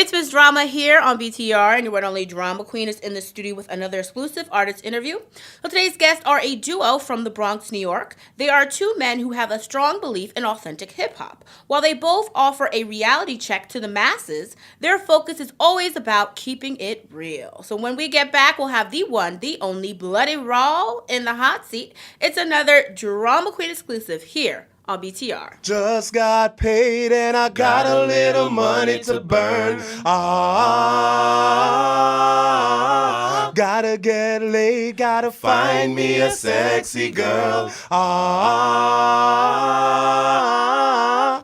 It's Miss Drama here on BTR, and your one and only drama queen is in the studio with another exclusive artist interview. So today's guests are a duo from the Bronx, New York. They are two men who have a strong belief in authentic hip-hop. While they both offer a reality check to the masses, their focus is always about keeping it real. So when we get back, we'll have the one, the only Bloody Raw in the hot seat. It's another drama queen exclusive here on BTR. Just got paid and I got a little money to burn. Gotta get laid, gotta find me a sexy girl.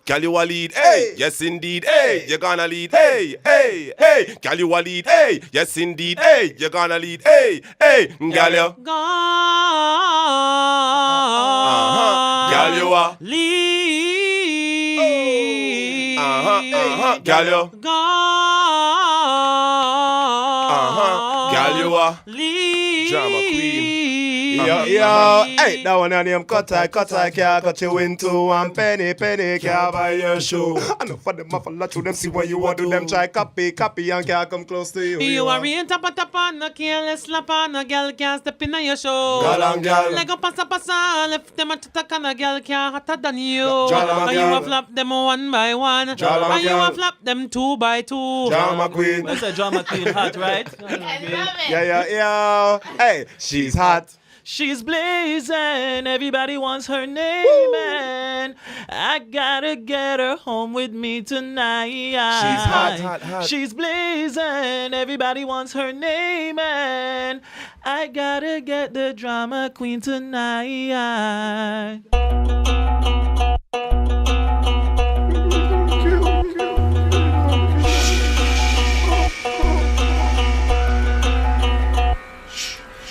Girl, you a lead, hey, yes indeed, hey, you're gonna lead, hey, hey, hey. Girl, you a lead, hey, yes indeed, hey, you're gonna lead, hey, hey. Girl, you girl, you a lead. Girl, you girl, you a lead. drama queen. Yo, hey, that one on them cut I can't cut you into one penny, can't buy your shoe. I know for them, I follow to them, see what you want to them, try copy, and can't come close to you. You are in tapa, no careless slapper, no girl can't step in on your show. Girl. Lego passa, left them at attack, and a girl can't hotter than you. Drama And you girl. have flap them one by one, Drama and you girl. have flap them two by two. Drama queen. That's a drama queen hot, right? Yeah. Hey, she's hot. She's blazing, everybody wants her name, and I gotta get her home with me tonight. She's hot. She's blazing, everybody wants her name, and I gotta get the drama queen tonight.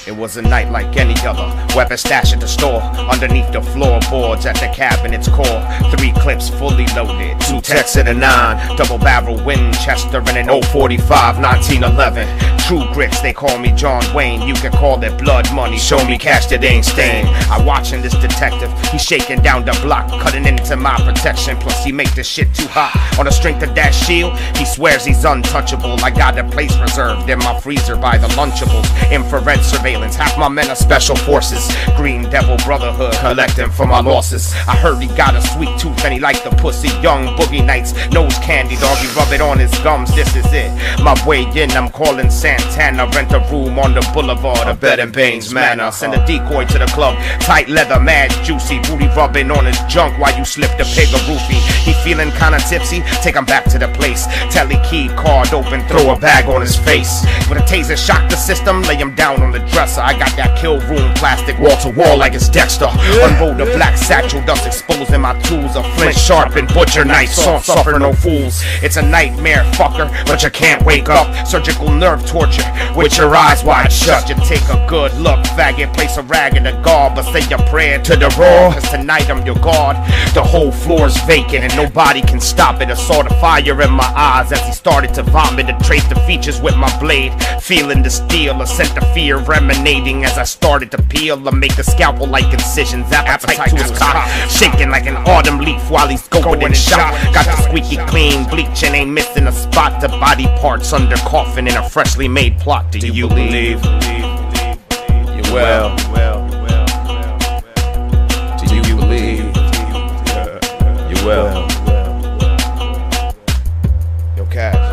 It was a night like any other. Weapon stash at the store, underneath the floorboards at the cabinet's core. 3 clips fully loaded, 2 techs and a 9, double barrel Winchester and an 045 1911. True grits, they call me John Wayne. You can call it blood money. Show me cash that ain't stained. I watching this detective. He's shaking down the block, cutting into my protection. Plus he make this shit too hot. On the strength of that shield, he swears he's untouchable. I got a place reserved in my freezer by the Lunchables. Infrared surveillance. Half my men are special forces. Green Devil Brotherhood, collecting for my losses. I heard he got a sweet tooth and he liked the pussy. Young Boogie Nights, nose candy, doggy, rub it on his gums. This is it. My way in, I'm calling Santana. Rent a room on the boulevard of Bed and Baines Manor. Send a decoy to the club, tight leather, mad juicy. Booty rubbing on his junk while you slip the pig a roofie. He feeling kinda tipsy, take him back to the place. Telly key, card open, throw a bag on his face. With a taser, shock the system, lay him down on the dresser. I got that kill room plastic wall to wall like it's Dexter. Unroll the black satchel, dust exposing my tools. A flint sharp and butcher knife, don't suffer no fools. It's a nightmare, fucker, but you can't wake up. Surgical nerve torture with your eyes wide shut. You take a good look, faggot, place a rag in the guard, but say your prayer to the raw, cause tonight I'm your guard. The whole floor's vacant and nobody can stop it. I saw the fire in my eyes as he started to vomit. To trace the features with my blade, feeling the steel, a scent of fear emanating as I started to peel. I make the scalpel like incisions, appetite to his cock, shaking like an autumn leaf while he's going in shock. Got the squeaky clean bleach and ain't missing a spot. The body parts under coffin in a freshly made plot. Do you believe? You will. Do you believe? You will. Yo, Cash.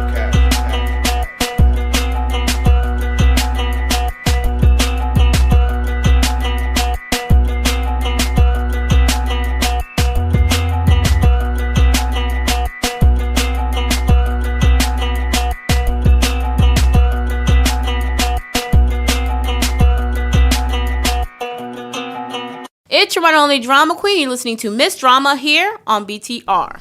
It's your one and only drama queen. You're listening to Miss Drama here on BTR.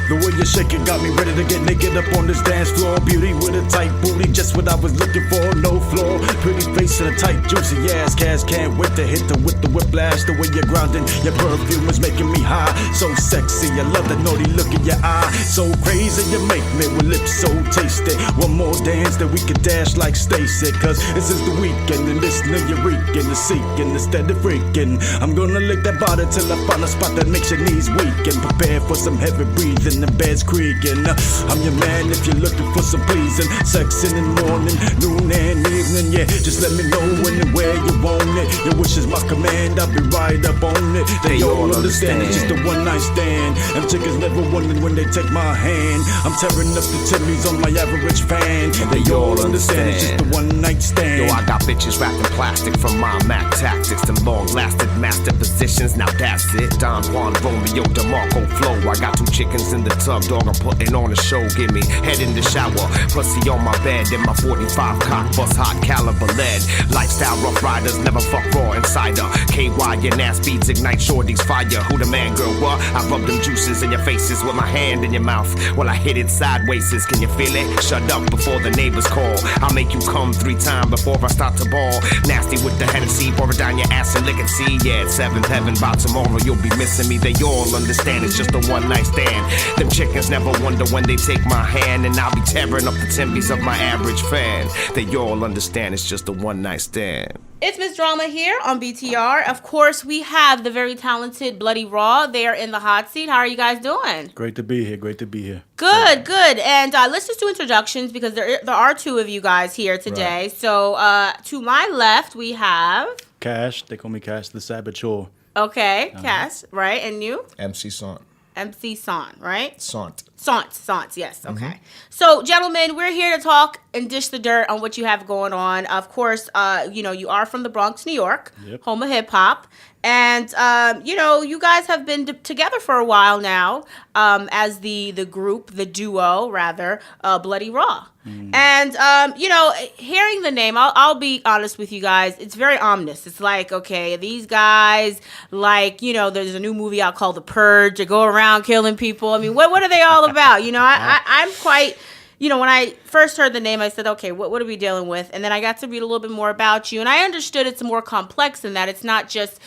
The way you shake it, got me ready to get naked up on this dance floor. Beauty with a tight booty, just what I was looking for. No floor, pretty face and a tight juicy ass. Cash can't wait to hit them with the whiplash. The way you're grounding, your perfume is making me high. So sexy, I love the naughty look in your eye. So crazy, you make me with lips so tasty. One more dance that we could dash like Stacy. Cause this is the weekend and this nigga reeking, the seeking instead of freaking. I'm gonna lick that body till I find a spot that makes your knees weak and prepare for some heavy breathing. The bed's creaking. I'm your man if you're looking for some pleasing sex in the morning, noon and evening. Yeah, just let me know when and where you want it. Your wish is my command, I'll be right up on it. They all understand it's just a one night stand. Them chickens never wondering when they take my hand. I'm tearing up the Timmys on my average fan. They all understand it's just a one night stand. Yo, I got bitches wrapped in plastic from my Mac tactics. Them long lasted master positions, now that's it. Don Juan, Romeo, DeMarco flow. I got two chickens in the tub, dog, I'm putting on a show. Give me head in the shower, pussy on my bed, and my 45 cock bust hot caliber lead. Lifestyle rough riders, never fuck raw insider. KY, your ass beads ignite shorties fire. Who the man, girl, what? I rub them juices in your faces with my hand in your mouth while I hit it sideways. Can you feel it? Shut up before the neighbors call. I'll make you come 3 times before I start to ball. Nasty with the Hennessy, pour it down your ass and lick and see. Yeah, it's 7th heaven, by tomorrow you'll be missing me. They all understand it's just a one night stand. Them chickens never wonder when they take my hand, and I'll be tearing up the timbies of my average fan. They all understand it's just a one night stand. It's Miss Drama here on BTR. Of course, we have the very talented Bloody Raw there in the hot seat. How are you guys doing? Great to be here. Great to be here. Good, good. And let's just do introductions because there are 2 of you guys here today. Right. So to my left, we have... Cash. They call me Cash, the Saboteur. Okay, Cash, right. And you? MC Sant. MC Sant, right? Sant, yes, okay. So, gentlemen, we're here to talk and dish the dirt on what you have going on. Of course, you are from the Bronx, New York, home of hip-hop. And, you guys have been together for a while now as the group, the duo, rather, Bloody Raw. And, hearing the name, I'll be honest with you guys, it's very ominous. It's like, okay, these guys, like, there's a new movie out called The Purge. They go around killing people. I mean, what are they all about? I'm quite... when I first heard the name, I said, okay, what are we dealing with? And then I got to read a little bit more about you. And I understood it's more complex than that. It's not just,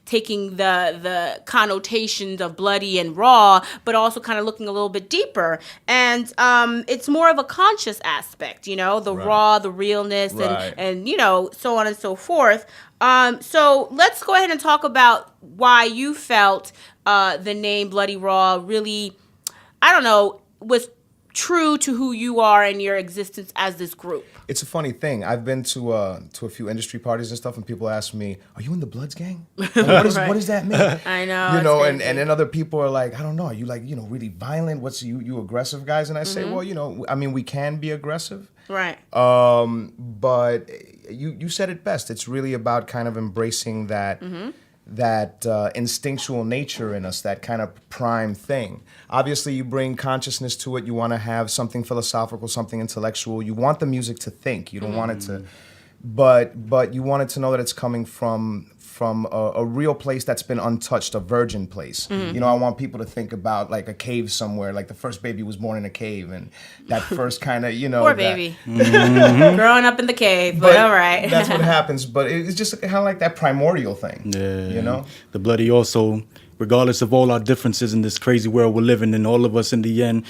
taking the connotations of bloody and raw, but also kind of looking a little bit deeper. And it's more of a conscious aspect, the right. raw, the realness, right. and so on and so forth. So let's go ahead and talk about why you felt the name Bloody Raw really, was true to who you are and your existence as this group. It's a funny thing. I've been to a few industry parties and stuff, and people ask me, "Are you in the Bloods gang? Like, what does that mean?" I know. And then other people are like, "I don't know. Are you like really violent? What's you aggressive guys?" And I say, "Well, we can be aggressive, right? But you said it best. It's really about kind of embracing that." That instinctual nature in us, that kind of prime thing. Obviously, you bring consciousness to it. You want to have something philosophical, something intellectual. You want the music to think. You don't want it to, but you want it to know that it's coming from a real place that's been untouched, a virgin place. I want people to think about like a cave somewhere, like the first baby was born in a cave, and that first kind of, Poor baby. Growing up in the cave, but all right. That's what happens, but it's just kind of like that primordial thing. Yeah. The Bloody also, regardless of all our differences in this crazy world we're living in, all of us in the end,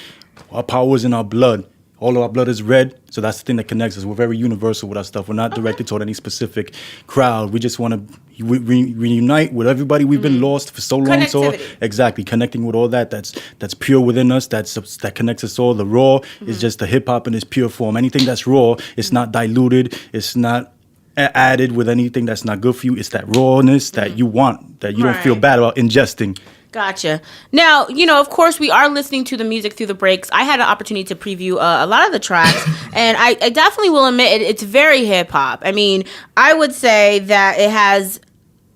our power is in our blood. All of our blood is red, so that's the thing that connects us. We're very universal with our stuff. We're not directed toward any specific crowd. We just want to reunite with everybody. We've been lost for so long. So exactly, connecting with all that's pure within us. That connects us all. The raw is just the hip hop in its pure form. Anything that's raw, it's not diluted. It's not added with anything that's not good for you. It's that rawness that you want, that you don't feel bad about ingesting. Gotcha. Now, of course, we are listening to the music through the breaks. I had an opportunity to preview a lot of the tracks, and I definitely will admit it's very hip-hop. I mean, I would say that it has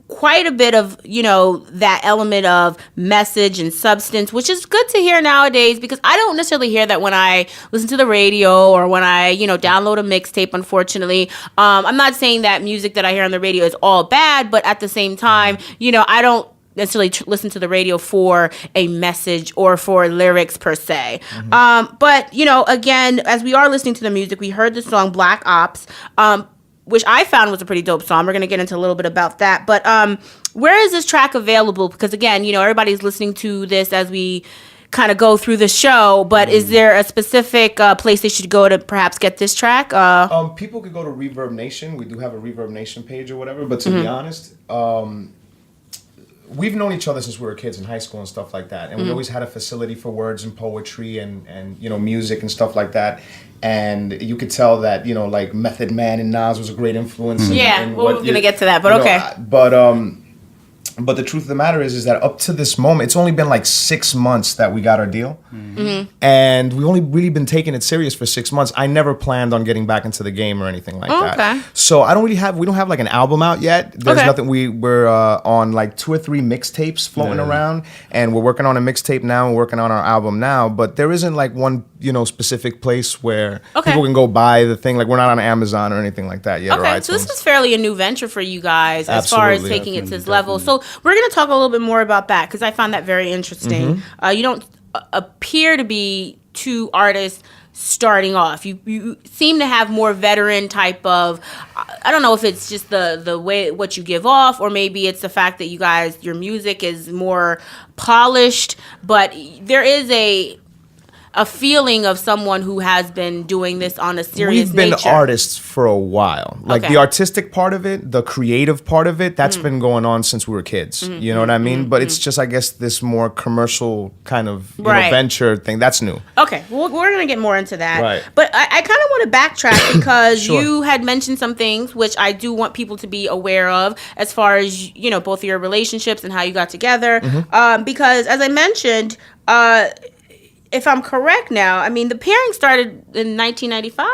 quite a bit of, that element of message and substance, which is good to hear nowadays because I don't necessarily hear that when I listen to the radio or when I, download a mixtape, unfortunately. I'm not saying that music that I hear on the radio is all bad, but at the same time, I don't necessarily listen to the radio for a message or for lyrics per se. But, you know, again, as we are listening to the music, we heard the song Black Ops, which I found was a pretty dope song. We're going to get into a little bit about that. But where is this track available? Because, again, you know, everybody's listening to this as we kind of go through the show, but is there a specific place they should go to perhaps get this track? People could go to Reverb Nation. We do have a Reverb Nation page or whatever, but to be honest, we've known each other since we were kids in high school and stuff like that, and we always had a facility for words and poetry and you know, music and stuff like that. And you could tell that, you know, like Method Man and Nas was a great influence. We're gonna get to that, but okay. But the truth of the matter is that up to this moment, it's only been like 6 months that we got our deal. And we've only really been taking it serious for 6 months. I never planned on getting back into the game or anything like that. So we don't have like an album out yet. There's nothing. We're on like 2 or 3 mixtapes floating around, and we're working on a mixtape now. We're working on our album now, but there isn't like one, you know, specific place where people can go buy the thing. Like, we're not on Amazon or anything like that yet. Okay, so this was fairly a new venture for you guys as far as taking it to this level. So we're going to talk a little bit more about that because I found that very interesting. You don't appear to be 2 artists starting off. You seem to have more veteran type of, I don't know if it's just the way what you give off, or maybe it's the fact that you guys, your music is more polished, but there is a feeling of someone who has been doing this on a serious We've been nature. Artists for a while. Like the artistic part of it, the creative part of it, that's been going on since we were kids. You know what I mean? But it's just, I guess, this more commercial kind of you know, venture thing. That's new. Okay, well, we're going to get more into that. Right. But I kind of want to backtrack because you had mentioned some things which I do want people to be aware of as far as, you know, both of your relationships and how you got together. Because as I mentioned, if I'm correct now, I mean, the pairing started in 1995?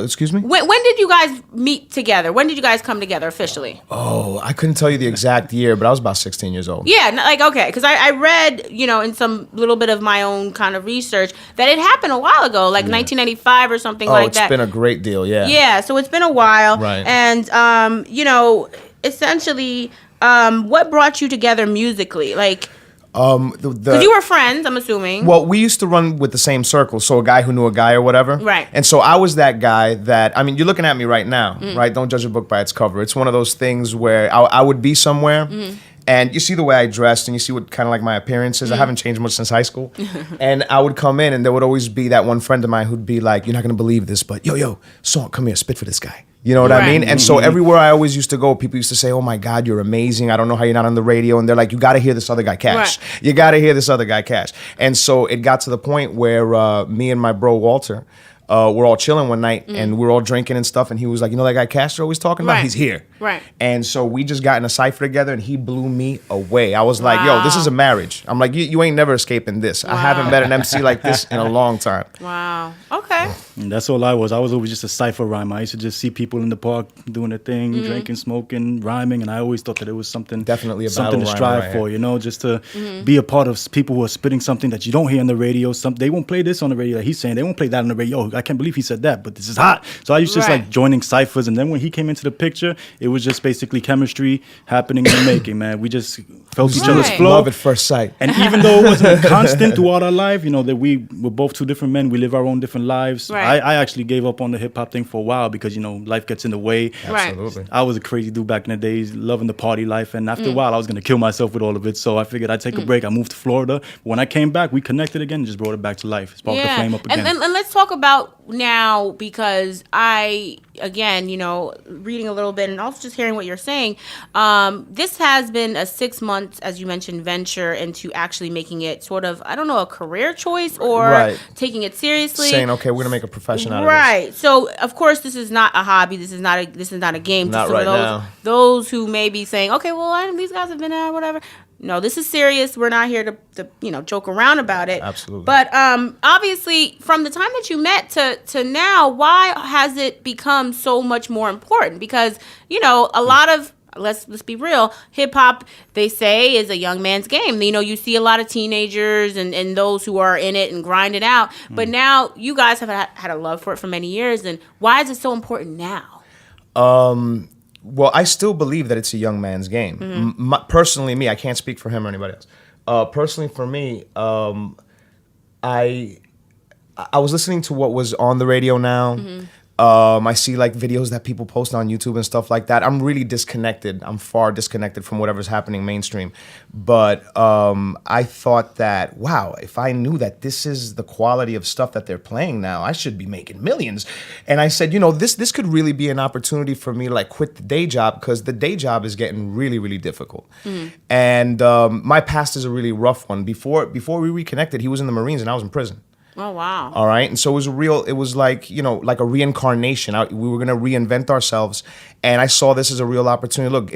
Excuse me? When did you guys meet together? When did you guys come together officially? Oh, I couldn't tell you the exact year, but I was about 16 years old. Yeah, like, okay, because I read, you know, in some little bit of my own kind of research that it happened a while ago, like 1995 or something like that. Oh, it's been a great deal, yeah. Yeah, so it's been a while. Right. And, you know, essentially, what brought you together musically? Like, because you were friends, I'm assuming. Well, we used to run with the same circle, so a guy who knew a guy or whatever. Right. And so I was that guy that, I mean, you're looking at me right now, right? Don't judge a book by its cover. It's one of those things where I would be somewhere, and you see the way I dressed, and you see what kind of like my appearance is. I haven't changed much since high school. And I would come in, and there would always be that one friend of mine who'd be like, "You're not going to believe this, but yo, Song, come here, spit for this guy." You know what I mean? And so everywhere I always used to go, people used to say, "Oh my God, you're amazing. I don't know how you're not on the radio." And they're like, "You got to hear this other guy Cash. You got to hear this other guy Cash." And so it got to the point where me and my bro Walter, we're all chilling one night and we're all drinking and stuff. And he was like, "You know that guy Cash you're always talking about? He's here." Right. And so we just got in a cipher together and he blew me away. I was like, "Yo, this is a marriage." I'm like, you ain't never escaping this. I haven't met an MC like this in a long time. Wow. Okay. And that's all I was. I was always just a cipher rhymer. I used to just see people in the park doing their thing, drinking, smoking, rhyming, and I always thought that it was something Definitely a something to battle strive rhymer for, right you know, just to be a part of people who are spitting something that you don't hear on the radio. They won't play this on the radio that he's saying. They won't play that on the radio. I can't believe he said that, but this is hot. So I used to just like joining ciphers, and then when he came into the picture, it was just basically chemistry happening in the making, man. We just felt each other's flow. Love at first sight. And even though it wasn't constant throughout our life, you know, that we were both 2 different men, we live our own different lives. Right. I actually gave up on the hip hop thing for a while because, you know, life gets in the way. Absolutely. I was a crazy dude back in the days, loving the party life. And after a while, I was going to kill myself with all of it. So I figured I'd take a break. I moved to Florida. When I came back, we connected again and just brought it back to life. Sparked the flame up again. And let's talk about now, because I, again, you know, reading a little bit and also just hearing what you're saying, this has been a 6 months, as you mentioned, venture into actually making it sort of, I don't know, a career choice or taking it seriously. Saying, okay, we're going to make a profession out of this. Right. So, of course, this is not a hobby. This is not a game. Not right now. Those who may be saying, okay, well, these guys have been out, whatever. No, this is serious. We're not here to you know, joke around about it. Absolutely. But obviously, from the time that you met to now, why has it become so much more important? Because, you know, a lot of, let's be real, hip hop, they say, is a young man's game. You know, you see a lot of teenagers and those who are in it and grind it out. But now you guys have had a love for it for many years. And why is it so important now? well, I still believe that it's a young man's game. Personally, me, I can't speak for him or anybody else. Personally, for me, I was listening to what was on the radio now. I see like videos that people post on YouTube and stuff like that. I'm really disconnected. I'm far disconnected from whatever's happening mainstream. But I thought that, wow, if I knew that this is the quality of stuff that they're playing now, I should be making millions. And I said, this could really be an opportunity for me to like quit the day job, because the day job is getting really, really difficult. And my past is a really rough one. Before we reconnected, he was in the Marines and I was in prison. Oh, wow. All right. And so it was like, like a reincarnation. We were going to reinvent ourselves. And I saw this as a real opportunity. Look,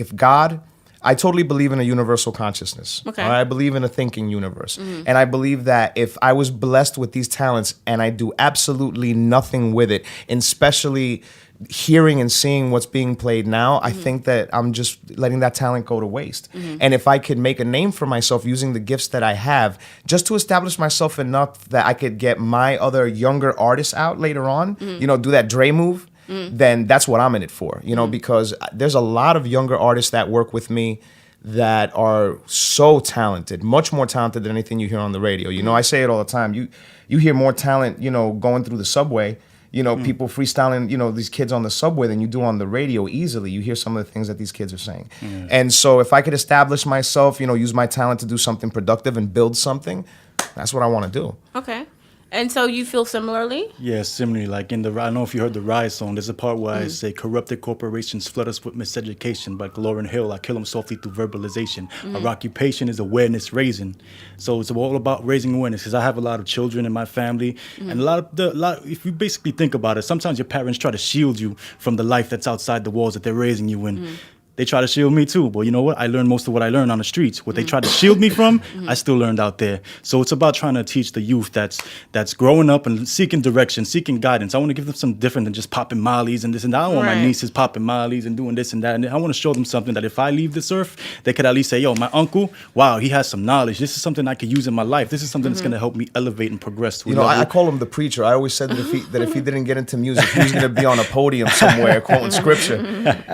I totally believe in a universal consciousness. Okay. All right? I believe in a thinking universe. And I believe that if I was blessed with these talents and I do absolutely nothing with it, and especially hearing and seeing what's being played now, I think that I'm just letting that talent go to waste. And if I could make a name for myself using the gifts that I have, just to establish myself enough that I could get my other younger artists out later on, do that Dre move, then that's what I'm in it for, because there's a lot of younger artists that work with me that are so talented, much more talented than anything you hear on the radio. I say it all the time. You hear more talent, going through the subway, people freestyling, these kids on the subway than you do on the radio easily. You hear some of the things that these kids are saying. And so if I could establish myself, use my talent to do something productive and build something, that's what I want to do. Okay. And so you feel similarly? Yeah, similarly. Like I don't know if you heard the Rise song. There's a part where I say, corrupted corporations flood us with miseducation. By Lauryn Hill, I kill them softly through verbalization. Our occupation is awareness raising. So it's all about raising awareness, because I have a lot of children in my family. And if you basically think about it, sometimes your parents try to shield you from the life that's outside the walls that they're raising you in. They try to shield me too. But you know what? I learned most of what I learned on the streets. What they try to shield me from, I still learned out there. So it's about trying to teach the youth that's growing up and seeking direction, seeking guidance. I want to give them something different than just popping mollies and this and that. I don't want my nieces popping mollies and doing this and that. And I want to show them something that if I leave this earth, they could at least say, yo, my uncle, wow, he has some knowledge. This is something I could use in my life. This is something that's going to help me elevate and progress to a level. I call him the preacher. I always said that if he didn't get into music, he was going to be on a podium somewhere quoting scripture,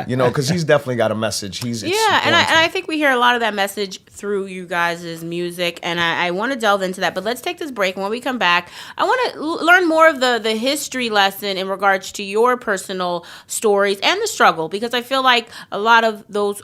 because he's definitely got a message. And I think we hear a lot of that message through you guys' music, and I want to delve into that. But let's take this break, and when we come back, I want to learn more of the history lesson in regards to your personal stories and the struggle, because I feel like a lot of those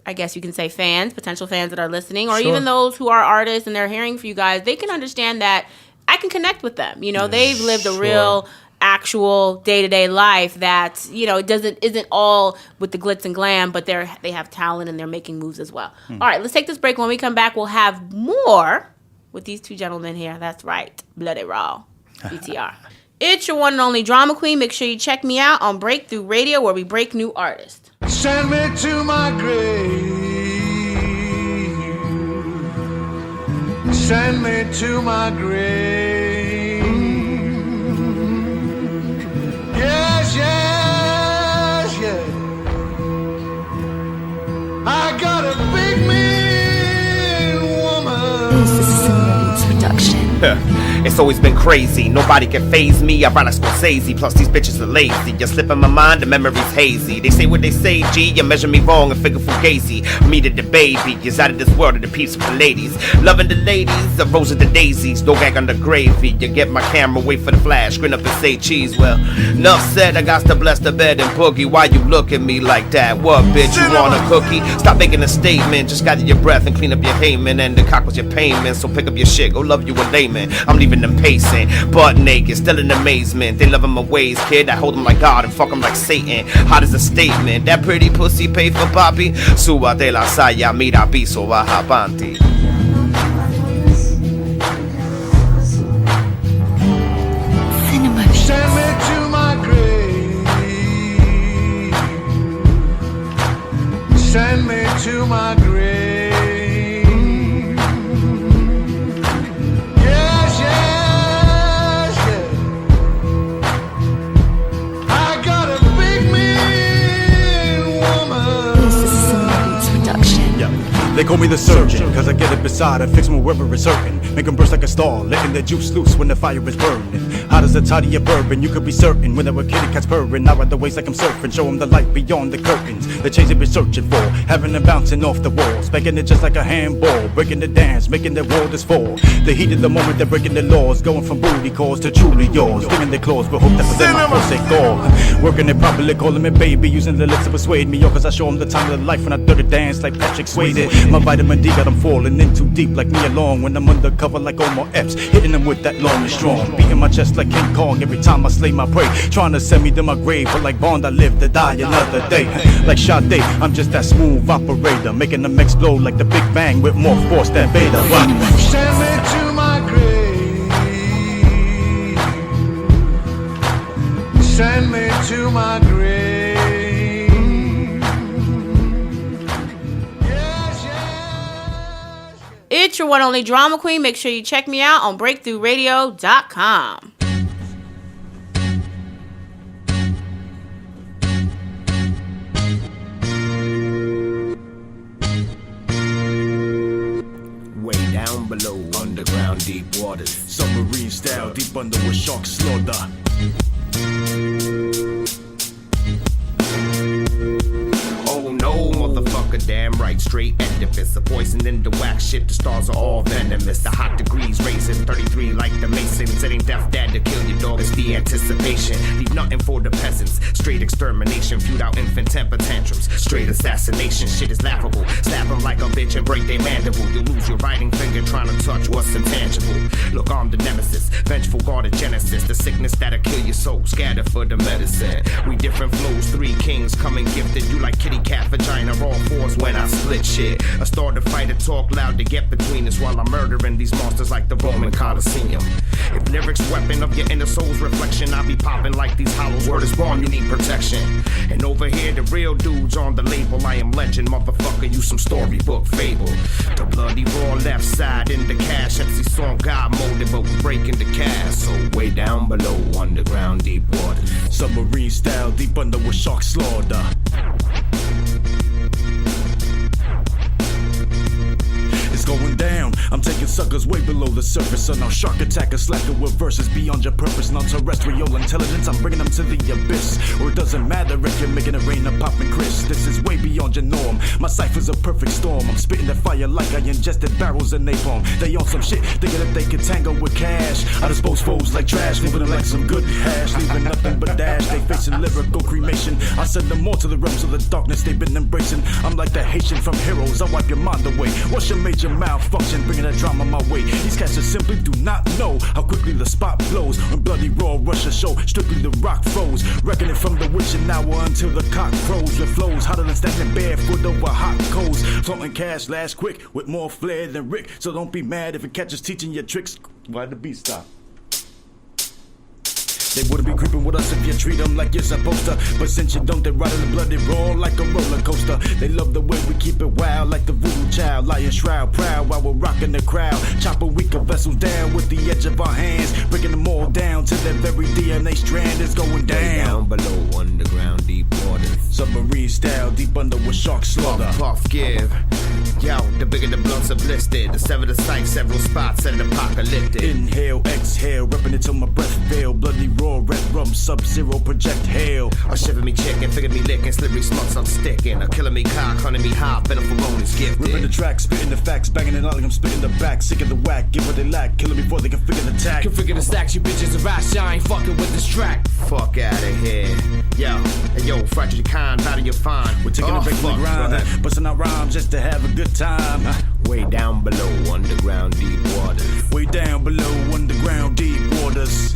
I guess you can say fans, potential fans that are listening, or even those who are artists and they're hearing from you guys, they can understand that I can connect with them. They've lived a real actual day-to-day life that isn't all with the glitz and glam, but they have talent and they're making moves as well. All right, let's take this break. When we come back, we'll have more with these two gentlemen here. That's right, Bloody Raw, BTR. It's your one and only drama queen. Make sure you check me out on Breakthrough Radio, where we break new artists. Send me to my grave. Send me to my grave. Yes, yes, yes. I got a big mean woman. This is Cindy Production. It's always been crazy, nobody can faze me. I run like Scorsese, plus these bitches are lazy. You slip in my mind, the memory's hazy. They say what they say, G, you measure me wrong and figure fugazi. Me to the baby, is out of this world of the peeps with the ladies. Loving the ladies, the rose of the daisies. No gag on the gravy, you get my camera, wait for the flash, grin up and say cheese. Well, enough said, I got to bless the bed and boogie. Why you look at me like that? What, bitch, you want a cookie? Stop making a statement, just gather your breath and clean up your Haman. And the cock was your payment, so pick up your shit, go love you a layman. I'm leaving them pacing, butt naked, still in amazement. They loving my ways, kid. I hold them like God and fuck them like Satan. Hot as a statement. That pretty pussy pay for papi. Súbate la saya, mira piso, baja panty. Send me to my grave. Send me to my grave. They call me the surgeon, cause I get it beside and fix them wherever it's hurting. Make them burst like a star, letting the juice loose when the fire is burning. Hot as a toddy of bourbon, you could be certain when there were kitty cats purring. Now ride the waves like I'm surfing, show them the light beyond the curtains. The change they've been searching for, having them bouncing off the walls, making it just like a handball, breaking the dance, making their world fall. The heat of the moment, they're breaking the laws, going from booty calls to truly yours, giving their claws, but hope that for them I forsake all. Working it properly, calling me baby, using the lips to persuade me, yo, cause I show them the time of their life when I do the dance like Patrick Swayze. My vitamin D got them falling in too deep like me alone, when I'm undercover like Omar Epps, hitting them with that long and strong, beating my chest like King Kong every time I slay my prey, trying to send me to my grave, but like Bond I live to die another day. Like Sade, I'm just that smooth operator, making them explode like the Big Bang with more force than Vader. Send me to my grave. Send me to my grave. Yes, yes. It's your one only drama queen. Make sure you check me out on breakthroughradio.com. Way down below, underground, deep waters. Submarine style, deep under where sharks slaughter. Oh no, motherfucker, damn right, straight edifice. A poison in the wax shit, the stars are all venomous. The hot degrees raising, 33 like the Masons. It ain't death dad to kill your dog, it's the anticipation. Leave nothing for the peasants, straight extermination. Feud out infant temper tantrums, straight assassination. Shit is laughable, slap them like a bitch and break their mandible. You lose your writing finger trying to touch what's intangible. Look, I'm the nemesis, vengeful god of Genesis. The sickness that'll kill your soul, scatter for the medicine. We different flows, three kings coming gifted. You like kitty cat vagina, raw force when I split shit. I start to fight and talk loud to get between us while I'm murdering these monsters like the Roman Colosseum. If lyrics weapon of your inner soul's reflection, I be popping like these hollows. Word is born, you need protection. And over here the real dudes on the label. I am legend, motherfucker, you some storybook fable. The bloody raw left side in the cash. MC song God molded, but we breaking the cast. So way down below, underground, deep waters. Submarine style, deep under where sharks slaughter. It's going down. I'm taking suckers way below the surface. So now shark attacker, slacker with verses beyond your purpose. Non-terrestrial intelligence, I'm bringing them to the abyss. Or it doesn't matter if you're making it rain or popping Chris. This is way beyond your norm. My cipher's a perfect storm. I'm spitting the fire like I ingested barrels of napalm. They on some shit, thinking that they can tangle with cash. I dispose foes like trash, leaving them like some good hash. Leaving nothing but dash, they facing lyrical cremation. I send them more to the realms of the darkness they've been embracing. I'm like the Haitian from Heroes, I wipe your mind away. What's your major malfunction, bringing that drama my way? These cats just simply do not know how quickly the spot blows. When bloody raw rush a show, strictly the rock froze. Reckoning from the witching hour until the cock crows. With flows hotter than standing barefoot over hot coals. Floating cash last quick with more flair than Rick. So don't be mad if it catches teaching your tricks. Why the beat stop? They wouldn't be creeping with us if you treat them like you're supposed to. But since you don't, they riding the bloody raw like a roller coaster. They love the way we keep it wild like the voodoo child. Lion shroud proud while we're rocking the crowd. Chopping weaker vessels down with the edge of our hands. Breaking them all down till their very DNA strand is going down. Down below, underground, deep waters. Submarine style, deep under where sharks slaughter. Puff, give. Yo, the bigger the blunts are blistered. The sever the sight, several spots and apocalyptic. Inhale, exhale, repping it till my breath fail. Bloody raw, red rum, sub-zero, project hail. A shiver me chicken, figure me licking, slippery smuts I'm sticking. A killing me cock, hunting me hot, beneful bonus gifted. Ripping the track, spitting the facts, banging it out like I'm spitting the back. Sick of the whack, get what they lack, killing before they can figure the tack. Configure the stacks, you bitches are ass, I ain't fucking with this track. Fuck out of here. Yo, fragile kind, how do you find? We're taking a break from the grind, busting out rhymes just to have a good time. Way down below, underground, deep waters. Way down below, underground, deep waters.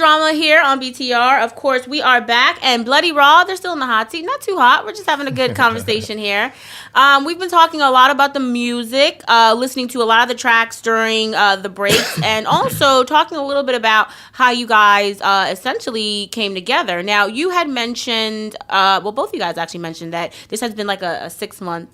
drama here on BTR. Of course, we are back, and Bloody Raw, they're still in the hot seat. Not too hot. We're just having a good conversation here. We've been talking a lot about the music, listening to a lot of the tracks during the breaks, and also talking a little bit about how you guys essentially came together. Now, you had mentioned, both of you guys actually mentioned that this has been like a 6-month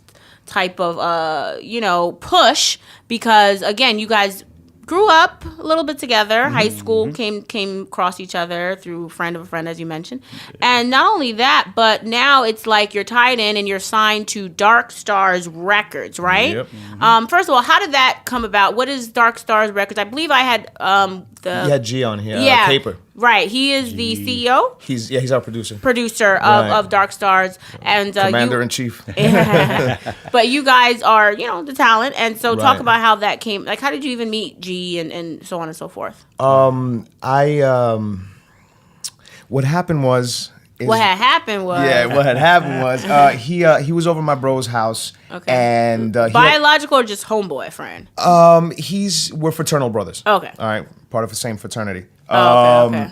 type of, push, because, again, you guys grew up a little bit together. High school came across each other through friend of a friend, as you mentioned. And not only that, but now it's like you're tied in and you're signed to Darkstarz Records, right? Yep. First of all, how did that come about? What is Darkstarz Records? I believe I had You had G on here. Yeah, Caper. right. He is the CEO. He's our producer. Of Darkstarz, and Commander in Chief. But you guys are, the talent, and so talk Right. about how that came. Like, how did you even meet G and so on and so forth? What happened was. What had happened was He was over my bro's house. Okay. And biological or just homeboy friend? we're fraternal brothers. Okay. All right, part of the same fraternity. Okay.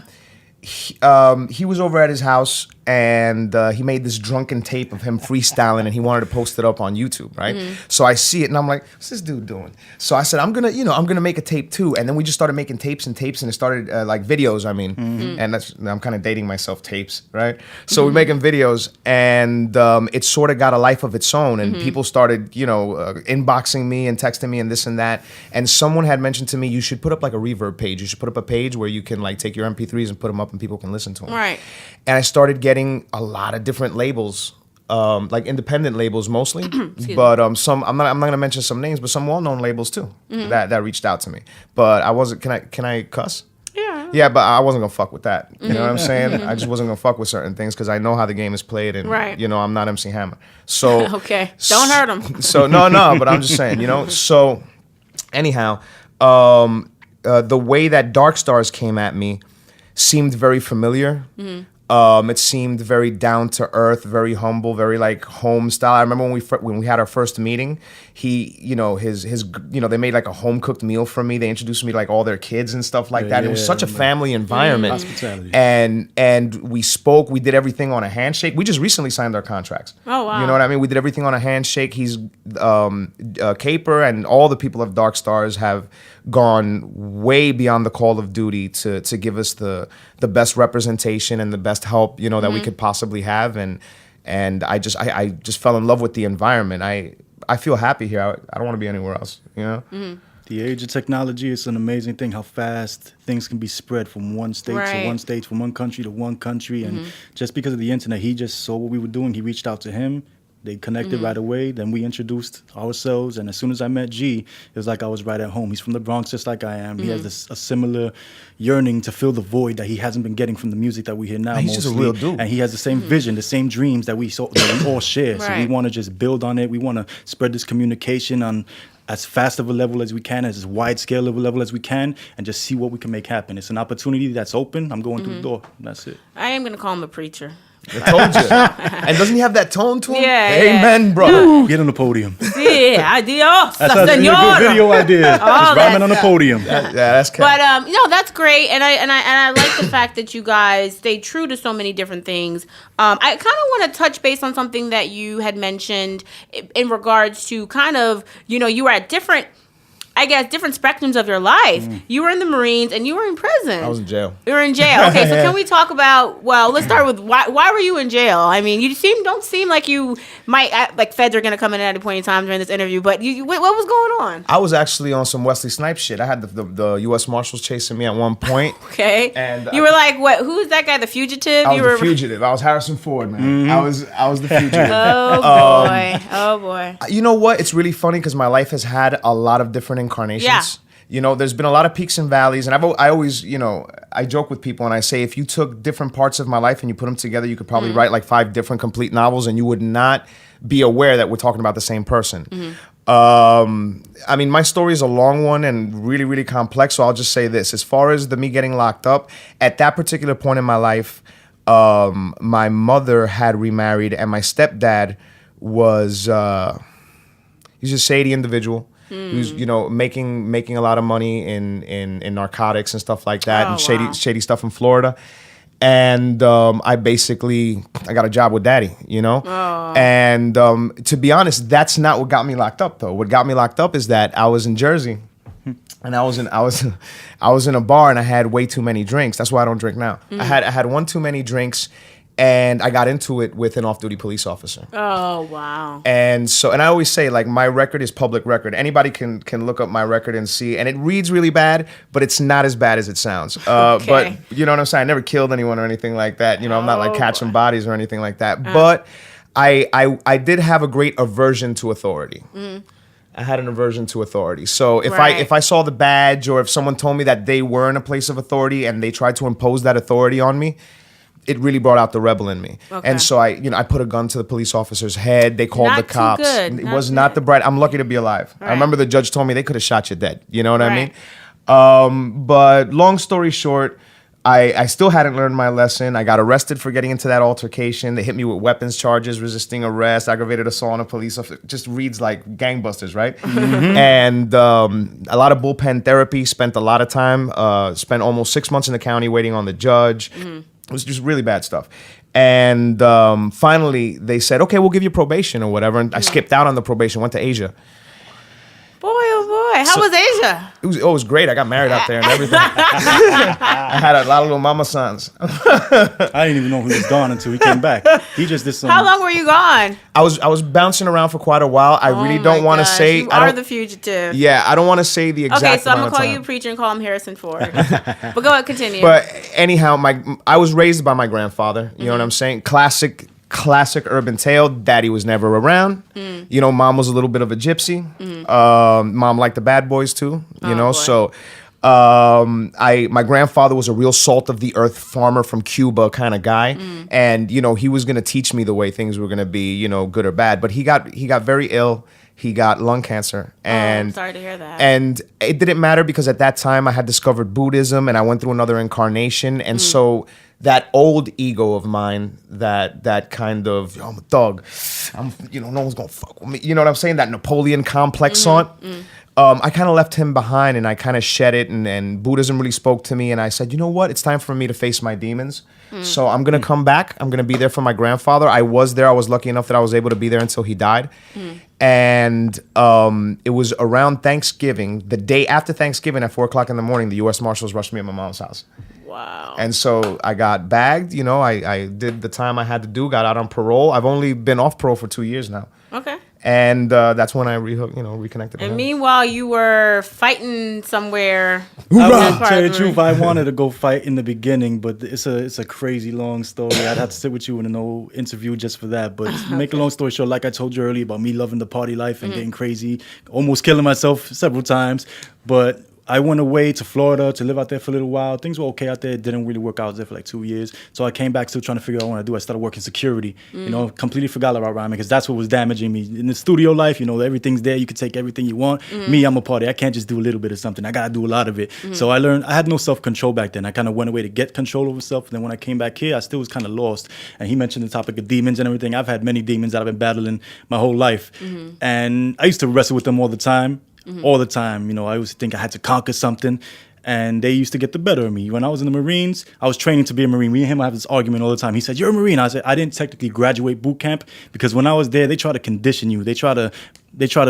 He was over at his house, and he made this drunken tape of him freestyling, and he wanted to post it up on YouTube, right? So I see it, and I'm like, what's this dude doing? So I said, I'm gonna make a tape too, and then we just started making tapes, and it started like videos. I mean, and I'm kind of dating myself, tapes, right? So we're making videos, and it sort of got a life of its own, and people started, inboxing me and texting me and this and that, and someone had mentioned to me, you should put up like a reverb page. You should put up a page where you can like take your MP3s and put them up, and people can listen to them. Right. And I started getting a lot of different labels, like independent labels mostly, but some I'm not gonna mention some names, but some well-known labels too that reached out to me. But I wasn't. Can I cuss? Yeah. Yeah, but I wasn't gonna fuck with that. You know what I'm saying? I just wasn't gonna fuck with certain things because I know how the game is played, and Right. I'm not MC Hammer. So Okay. Don't hurt him. So no, but I'm just saying, So anyhow, the way that Darkstarz came at me seemed very familiar. It seemed very down to earth, very humble, very like home style. I remember when we had our first meeting, he, they made like a home cooked meal for me. They introduced me to like all their kids and stuff like that. It was such a family environment. Hospitality. And we spoke. We did everything on a handshake. We just recently signed our contracts. Oh, wow. You know what I mean? We did everything on a handshake. He's Caper and all the people of Darkstarz have gone way beyond the call of duty to give us the best representation and the best help that we could possibly have, and I just fell in love with the environment. I feel happy here. I don't want to be anywhere else. The age of technology is an amazing thing. How fast things can be spread from one state Right. to one state, from one country to one country, and just because of the internet, he just saw what we were doing. He reached out to him. They connected right away. Then we introduced ourselves, and as soon as I met G, it was like I was right at home. He's from the Bronx, just like I am. He has a similar yearning to fill the void that he hasn't been getting from the music that we hear now. He's just a real dude. And he has the same vision, the same dreams that we all share. So we Right. want to just build on it. We want to spread this communication on as fast of a level as we can, as wide scale of a level as we can, and just see what we can make happen. It's an opportunity that's open. I'm going through the door. That's it. I am gonna call him a preacher. I told you. And doesn't he have that tone to him? Yeah, Amen, brother. Get on the podium. Yeah, adios, That's a good señor. video idea. Just rhyming on the that's- podium. Yeah, that's But that's great, and I like the fact that you guys stay true to so many different things. I kind of want to touch base on something that you had mentioned in regards to kind of you were at different spectrums of your life. You were in the Marines and you were in prison. I was in jail. You were in jail. Okay, so can we talk about? Well, let's start with why were you in jail? I mean, you don't seem like you might like feds are gonna come in at any point in time during this interview. But what was going on? I was actually on some Wesley Snipes shit. I had the U.S. Marshals chasing me at one point. Okay, And you were like, what? Who is that guy? The fugitive? I was you were the fugitive. I was Harrison Ford, man. I was the fugitive. Oh boy! Oh boy! You know what? It's really funny because my life has had a lot of different incarnations. Yeah. There's been a lot of peaks and valleys, and I always, I joke with people and I say, if you took different parts of my life and you put them together, you could probably write like 5 different complete novels, and you would not be aware that we're talking about the same person. I mean, my story is a long one and really, really complex, so I'll just say this. As far as me getting locked up, at that particular point in my life, my mother had remarried, and my stepdad was, he's a shady individual. He was, making a lot of money in narcotics and stuff like that, and shady stuff in Florida. And I got a job with Daddy, And to be honest, that's not what got me locked up, though. What got me locked up is that I was in Jersey, and I was in a bar, and I had way too many drinks. That's why I don't drink now. I had one too many drinks, and I got into it with an off-duty police officer. Oh, wow. And I always say, like, my record is public record. Anybody can look up my record and see, and it reads really bad, but it's not as bad as it sounds. But you know what I'm saying? I never killed anyone or anything like that. I'm not like catching bodies or anything like that. But I did have a great aversion to authority. I had an aversion to authority. So if I saw the badge, or if someone told me that they were in a place of authority and they tried to impose that authority on me, it really brought out the rebel in me. Okay. And so I put a gun to the police officer's head. They called the cops. It was not the bright. I'm lucky to be alive. Right. I remember the judge told me they could have shot you dead. You know what I mean? But long story short, I still hadn't learned my lesson. I got arrested for getting into that altercation. They hit me with weapons charges, resisting arrest, aggravated assault on a police officer. It just reads like gangbusters, right? And a lot of bullpen therapy, spent a lot of time, spent almost 6 months in the county waiting on the judge. It was just really bad stuff. And finally, they said, okay, we'll give you probation or whatever. And I skipped out on the probation, went to Asia. Boy, oh boy. How was Asia? It was great. I got married out there and everything. I had a lot of little mama sons. I didn't even know he was gone until he came back. He just did some. How long were you gone? I was bouncing around for quite a while. I really don't want to say. You are the fugitive. Yeah, I don't want to say the exact. Okay, so I'm gonna call you preacher and call him Harrison Ford. But go ahead, continue. But anyhow, I was raised by my grandfather. You know what I'm saying? Classic urban tale. Daddy was never around. Mom was a little bit of a gypsy. Mom liked the bad boys too. So my grandfather was a real salt of the earth farmer from Cuba kind of guy, and he was gonna teach me the way things were gonna be, good or bad. But he got very ill. He got lung cancer, and I'm sorry to hear that. And it didn't matter because at that time I had discovered Buddhism and I went through another incarnation, and so that old ego of mine, that kind of I'm a thug, no one's gonna fuck with me. You know what I'm saying? That Napoleon complex on. I kind of left him behind and I kind of shed it, and Buddhism really spoke to me, and I said, you know what? It's time for me to face my demons. So I'm going to come back. I'm going to be there for my grandfather. I was there. I was lucky enough that I was able to be there until he died. And it was around Thanksgiving, the day after Thanksgiving at 4 o'clock in the morning, the U.S. Marshals rushed me at my mom's house. Wow. And so I got bagged. I did the time I had to do, got out on parole. I've only been off parole for 2 years now. Okay. And that's when I reconnected. And meanwhile, you were fighting somewhere. I will tell you the truth. I wanted to go fight in the beginning, but it's a crazy long story. I'd have to sit with you in an old interview just for that. But make a long story short, like I told you earlier about me loving the party life and getting crazy, almost killing myself several times. But I went away to Florida to live out there for a little while. Things were okay out there. It didn't really work out. I was there for like 2 years. So I came back still trying to figure out what I want to do. I started working security. Completely forgot about rhyming because that's what was damaging me. In the studio life, everything's there. You can take everything you want. Me, I'm a party. I can't just do a little bit of something. I got to do a lot of it. So I learned I had no self-control back then. I kind of went away to get control over self. And then when I came back here, I still was kind of lost. And he mentioned the topic of demons and everything. I've had many demons that I've been battling my whole life. And I used to wrestle with them all the time. All the time, I used to think I had to conquer something, and they used to get the better of me. When I was in the Marines, I was training to be a Marine. Me and him have this argument all the time. He said, "You're a Marine." I said, "I didn't technically graduate boot camp because when I was there, they try to condition you. They try to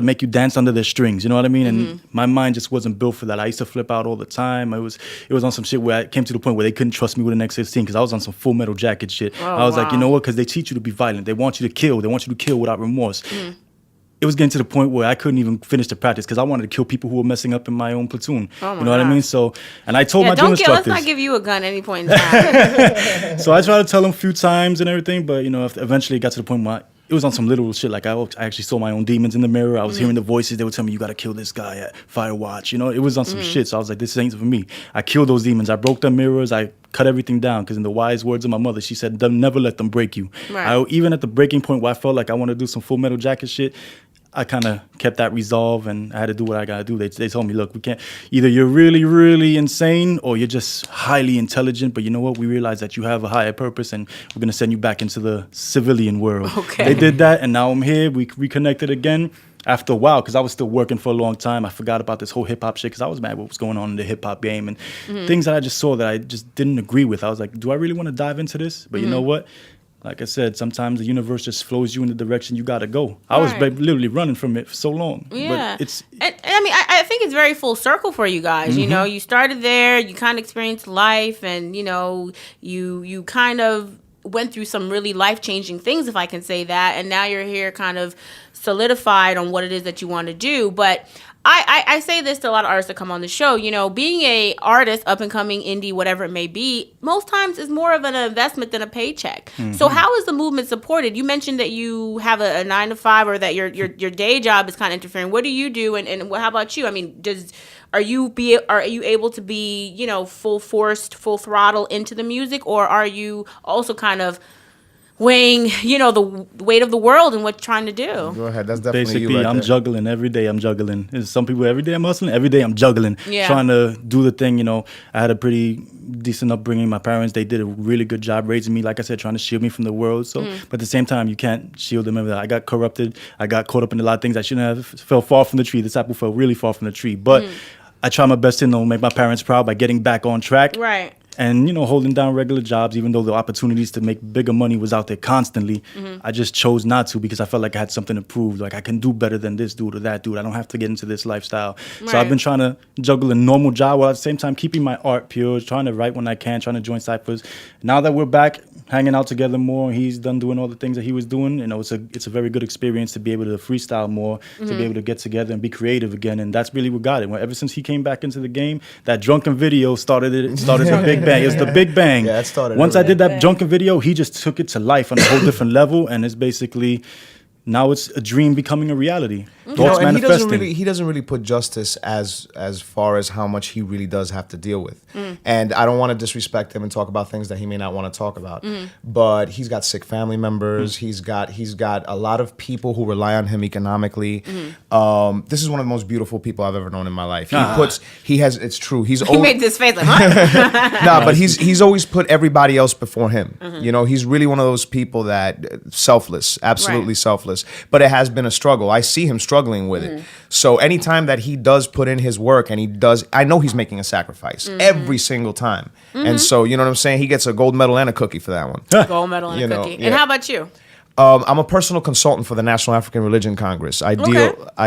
make you dance under their strings. You know what I mean?" And my mind just wasn't built for that. I used to flip out all the time. It was on some shit where I came to the point where they couldn't trust me with an X-16 because I was on some Full Metal Jacket shit. I was like, you know what? Because they teach you to be violent. They want you to kill. They want you to kill without remorse. It was getting to the point where I couldn't even finish the practice because I wanted to kill people who were messing up in my own platoon. You know what I mean? So, and I told my drill instructors. Let's not give you a gun at any point in time. So I tried to tell them a few times and everything, but eventually it got to the point where it was on some literal shit. Like I actually saw my own demons in the mirror. I was hearing the voices. They would tell me, "You got to kill this guy at Firewatch." It was on some shit. So I was like, this ain't for me. I killed those demons. I broke their mirrors. I cut everything down because in the wise words of my mother, she said, never let them break you. Right. Even at the breaking point where I felt like I wanted to do some Full Metal Jacket shit, I kind of kept that resolve and I had to do what I got to do. They told me, look, we can't, either you're really, really insane or you're just highly intelligent, but you know what? We realize that you have a higher purpose and we're going to send you back into the civilian world. Okay. They did that and now I'm here. We reconnected again. after a while, because I was still working for a long time, I forgot about this whole hip hop shit because I was mad what was going on in the hip hop game and things that I just saw that I just didn't agree with. I was like, do I really want to dive into this? But you know what? Like I said, sometimes the universe just flows you in the direction you gotta go. I was literally running from it for so long. Yeah, but it's. And I mean, I think it's very full circle for you guys. You know, you started there, you kind of experienced life, and you know, you kind of went through some really life-changing things, if I can say that, and now you're here kind of solidified on what it is that you want to do. But I say this to a lot of artists that come on the show, you know, being a artist, up and coming, indie, whatever it may be, most times is more of an investment than a paycheck. So how is the movement supported? You mentioned that you have a 9-to-5 or that your day job is kind of interfering. What do you do? And how about you? I mean, are you able to be, you know, full throttle into the music, or are you also kind of weighing, you know, the weight of the world and what you're trying to do? Go ahead. That's definitely Basically, you right I'm there. juggling every day. I'm juggling. There's some people every day I'm hustling. Every day I'm juggling, Yeah. trying to do the thing. You know, I had a pretty decent upbringing. My parents, they did a really good job raising me. Like I said, trying to shield me from the world. So, but at the same time, you can't shield them. I got corrupted. I got caught up in a lot of things I shouldn't have. Fell far from the tree. This apple fell really far from the tree. But I try my best to, you know, make my parents proud by getting back on track. Right. And, you know, holding down regular jobs, even though the opportunities to make bigger money was out there constantly, I just chose not to because I felt like I had something to prove. Like, I can do better than this dude or that dude. I don't have to get into this lifestyle. So I've been trying to juggle a normal job while at the same time keeping my art pure, trying to write when I can, trying to join cyphers. Now that we're back hanging out together more, he's done doing all the things that he was doing. You know, it's a very good experience to be able to freestyle more, to be able to get together and be creative again. And that's really what got it. Ever since he came back into the game, that drunken video started the big bang. It's the big bang. Yeah, it started Once I early. did that drunken video, he just took it to life on a whole different level, and it's basically now it's a dream becoming a reality. You know, Thoughts and manifesting. he doesn't really put justice as far as how much he really does have to deal with. And I don't want to disrespect him and talk about things that he may not want to talk about. But he's got sick family members. He's got a lot of people who rely on him economically. This is one of the most beautiful people I've ever known in my life. It's true. He's He made this face like, huh? nah, but he's always put everybody else before him. You know, he's really one of those people that selfless, absolutely selfless. But it has been a struggle. I see him struggling with it. So anytime that he does put in his work and I know he's making a sacrifice every single time. And so, you know what I'm saying? He gets a gold medal and a cookie for that one. Gold medal and You a know, cookie. yeah. And how about you? I'm a personal consultant for the National African Religion Congress. I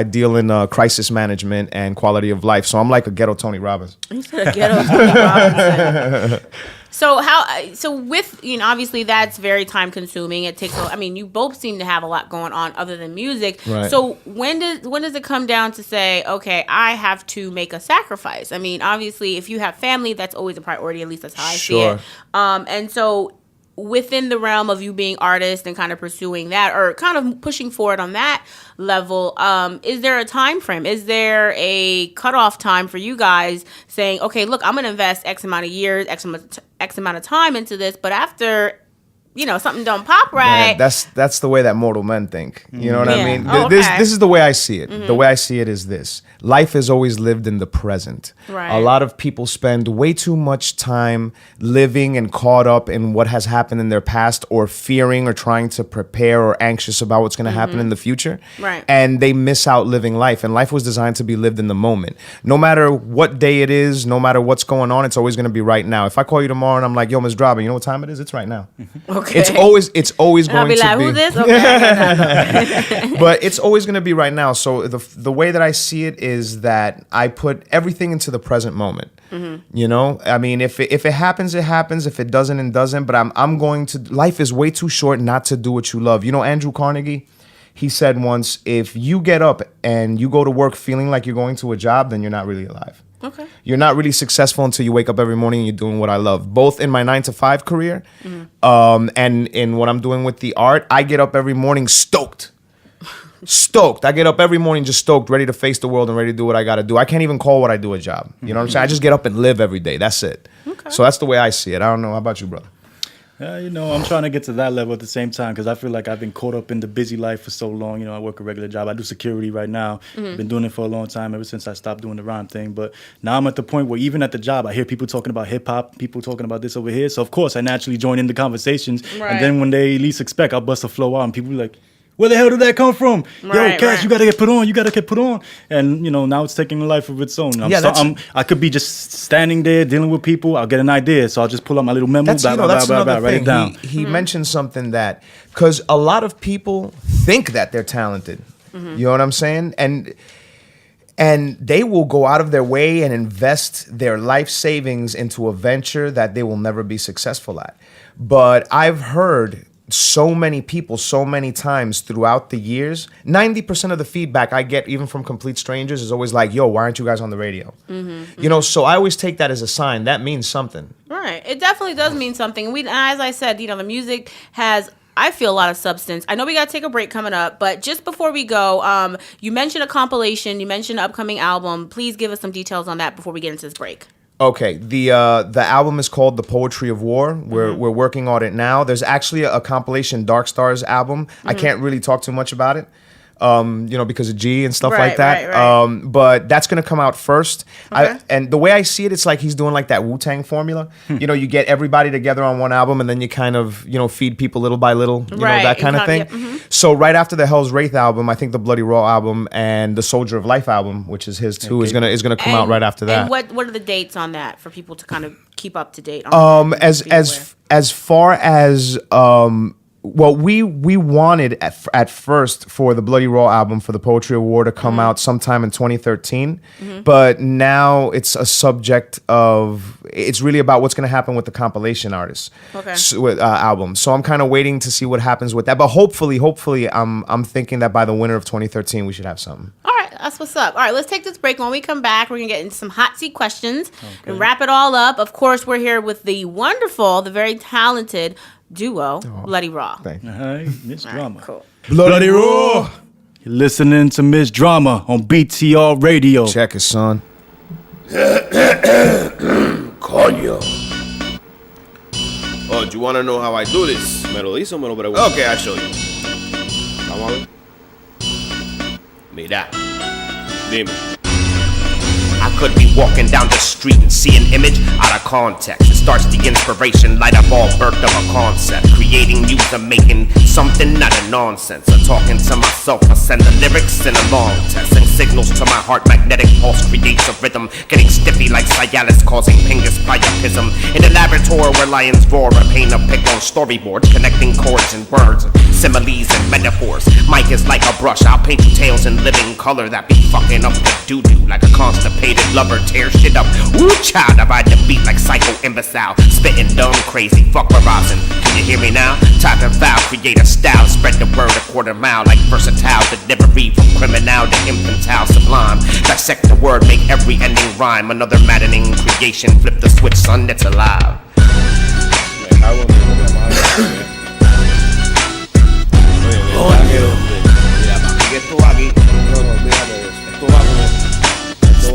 deal in crisis management and quality of life. So I'm like a ghetto Tony Robbins. You said a ghetto Tony Robinson. So with, you know, obviously that's very time consuming. It takes, I mean, you both seem to have a lot going on other than music. Right. So when does it come down to say, okay, I have to make a sacrifice? I mean, obviously if you have family, that's always a priority. At least that's how I see it. And so within the realm of you being artist and kind of pursuing that or kind of pushing forward on that level, is there a time frame? Is there a cutoff time for you guys saying, okay, look, I'm going to invest X amount of years, X amount of time into this, but after, you know, something don't pop right. Man, that's the way that mortal men think. You know what I mean? Oh, This okay. this is the way I see it. The way I see it is this. Life is always lived in the present. Right. A lot of people spend way too much time living and caught up in what has happened in their past or fearing or trying to prepare or anxious about what's going to happen in the future. Right. And they miss out living life. And life was designed to be lived in the moment. No matter what day it is, no matter what's going on, it's always going to be right now. If I call you tomorrow and I'm like, yo, Ms. Draba, you know what time it is? It's right now. Okay. It's always And I'll going be like, to be. who this? Okay. But it's always going to be right now. So the way that I see it is that I put everything into the present moment. You know, I mean, if it happens, it happens. If it doesn't, it doesn't. But I'm going to. Life is way too short not to do what you love. You know, Andrew Carnegie, he said once, if you get up and you go to work feeling like you're going to a job, then you're not really alive. Okay. You're not really successful until you wake up every morning and you're doing what I love. Both in my 9-to-5 career and in what I'm doing with the art, I get up every morning stoked. I get up every morning just stoked, ready to face the world and ready to do what I got to do. I can't even call what I do a job. You know what I'm saying? I just get up and live every day. That's it. Okay. So that's the way I see it. I don't know. How about you, brother? You know, I'm trying to get to that level at the same time because I feel like I've been caught up in the busy life for so long. You know, I work a regular job. I do security right now. I've been doing it for a long time, ever since I stopped doing the rhyme thing. But now I'm at the point where even at the job, I hear people talking about hip-hop, people talking about this over here. So, of course, I naturally join in the conversations. Right. And then when they least expect, I'll bust a flow out and people be like, Where the hell did that come from? Right, Yo, Cash, right. you gotta get put on. You gotta get put on. And now it's taking a life of its own. I could be just standing there dealing with people. I'll get an idea, so I'll just pull out my little memo. That's another write thing. it down. He mentioned something that, because a lot of people think that they're talented. You know what I'm saying? And they will go out of their way and invest their life savings into a venture that they will never be successful at. But I've heard so many people so many times throughout the years, 90% of the feedback I get even from complete strangers is always like, yo, why aren't you guys on the radio? So I always take that as a sign. That means something. Right. It definitely does mean something. As I said, the music has, I feel, a lot of substance. I know we got to take a break coming up, but just before we go, you mentioned a compilation, you mentioned an upcoming album. Please give us some details on that before we get into this break. Okay, the album is called The Poetry of War. We're working on it now. There's actually a compilation, Darkstarz album. I can't really talk too much about it, because of G and stuff like that. Right. But that's gonna come out first. Okay. And the way I see it, it's like he's doing like that Wu-Tang formula. You get everybody together on one album, and then you kind of feed people little by little, that kind of thing. So right after the Hell's Wraith album, I think the Bloody Raw album and the Soldier of Life album, which is his too, is gonna come out right after that. And what are the dates on that for people to kind of keep up to date on? As far as we wanted at first for the Bloody Raw album, for the Poetry Award to come out sometime in 2013, but now it's a subject of, it's really about what's going to happen with the compilation artists album. So I'm kind of waiting to see what happens with that. But hopefully, I'm thinking that by the winter of 2013 we should have something. All right, that's what's up. All right, let's take this break. When we come back, we're going to get into some hot seat questions and wrap it all up. Of course, we're here with the wonderful, the very talented duo, Bloody Raw. Thank you. Hey, Miss Drama. Cool. Bloody Raw. You're listening to Miss Drama on BTR Radio. Check it, son. Coño. Oh, do you want to know how I do this? Me lo hizo, me lo pregunto. Okay, I'll show you. Vamos a ver. Mira. Dime. I could be walking down the street and see an image out of context. It starts the inspiration, light up all birth of a concept. Creating music, making something out of nonsense. I'm talking to myself, I send the lyrics in a long test. And signals to my heart, magnetic pulse creates a rhythm. Getting stiffy like Cialis, causing pingus priapism. In a laboratory where lions roar, I paint a pic on storyboards. Connecting chords and words, similes and metaphors. Mic is like a brush, I'll paint you tales in living color that be fucking up the doo-doo like a constipated lover. Tear shit up, ooh child, divide the beat like psycho imbecile. Spitting dumb, crazy, fuck horizon. Can you hear me now? Type and foul, create a style. Spread the word a quarter mile like versatile. Delivery from criminal to infantile, sublime. Dissect the word, make every ending rhyme. Another maddening creation, flip the switch, son, it's alive.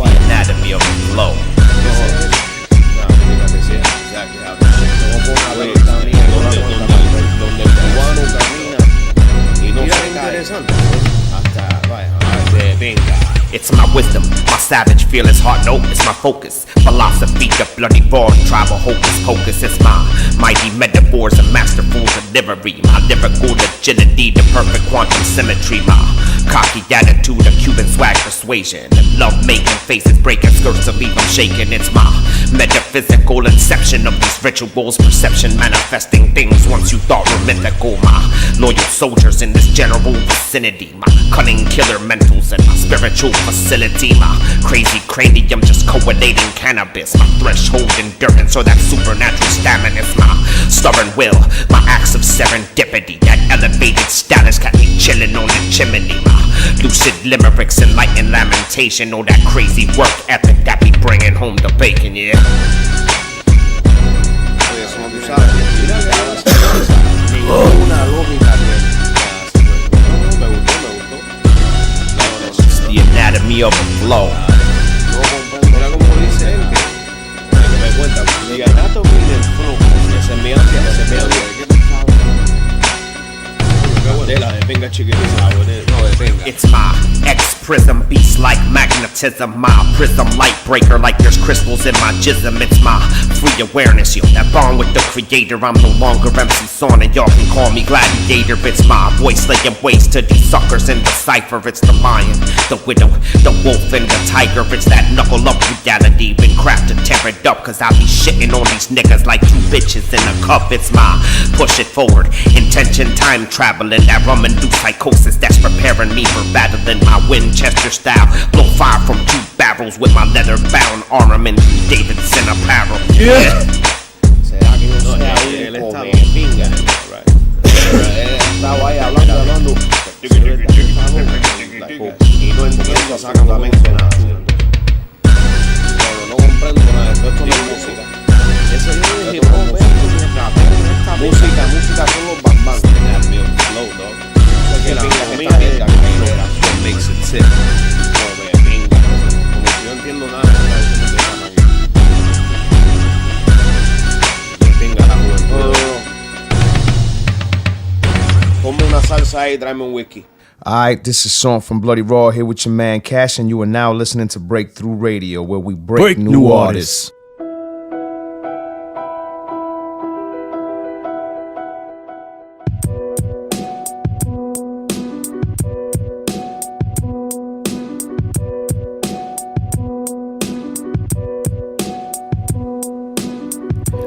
Anatomy of a flow. It's my wisdom, my savage, fearless heart note, it's my focus. Philosophy, the bloody bars, tribal hocus pocus. It's my mighty metaphors and masterful delivery. My lyrical agility, the perfect quantum symmetry. My cocky attitude, a Cuban swag persuasion. Love making faces, breaking skirts to leave them shaking. It's my metaphysical inception of these rituals. Perception manifesting things once you thought were mythical. My loyal soldiers in this general vicinity. My cunning killer mentals and my spiritual facility. My crazy cranium just collating cannabis. My threshold endurance or that supernatural stamina is my stubborn will. My acts of serendipity, that elevated status got me chilling on the chimney. My lucid limericks, enlightened lamentation, or that crazy work ethic that be bringing home the bacon, yeah. The anatomy of a flow. De la pinga chiquitita, no de pinga. It's my X-prism, beast like magnetism. My prism light breaker like there's crystals in my jism. It's my free awareness, yo, that bond with the creator. I'm no longer MC Son and y'all can call me gladiator. It's my voice laying waste to these suckers in the cipher. It's the lion, the widow, the wolf and the tiger. It's that knuckle up reality, been crafted to tear it up. Cause I be shitting on these niggas like two bitches in a cup. It's my push it forward, intention time traveling. That rum-induced psychosis that's preparing me for battling my Winchester style. Blow fire from two barrels with my leather-bound armament, Davidson apparel. Yeah. Será que yo sea un come pinga. Estaba ahí hablando. Y no entiendo exactamente nada. No comprendo nada. Esto no es música. Eso no es hip hop. Música son los bambán. Flow, dog. Que la pinga what makes it tip. Come pinga. Como si yo entiendo nada. Pinga la juventud. Ponme una salsa ahí, tráeme un whisky. Alright, this is Sean from Bloody Raw here with your man Cash, and you are now listening to Breakthrough Radio, where we break new artists.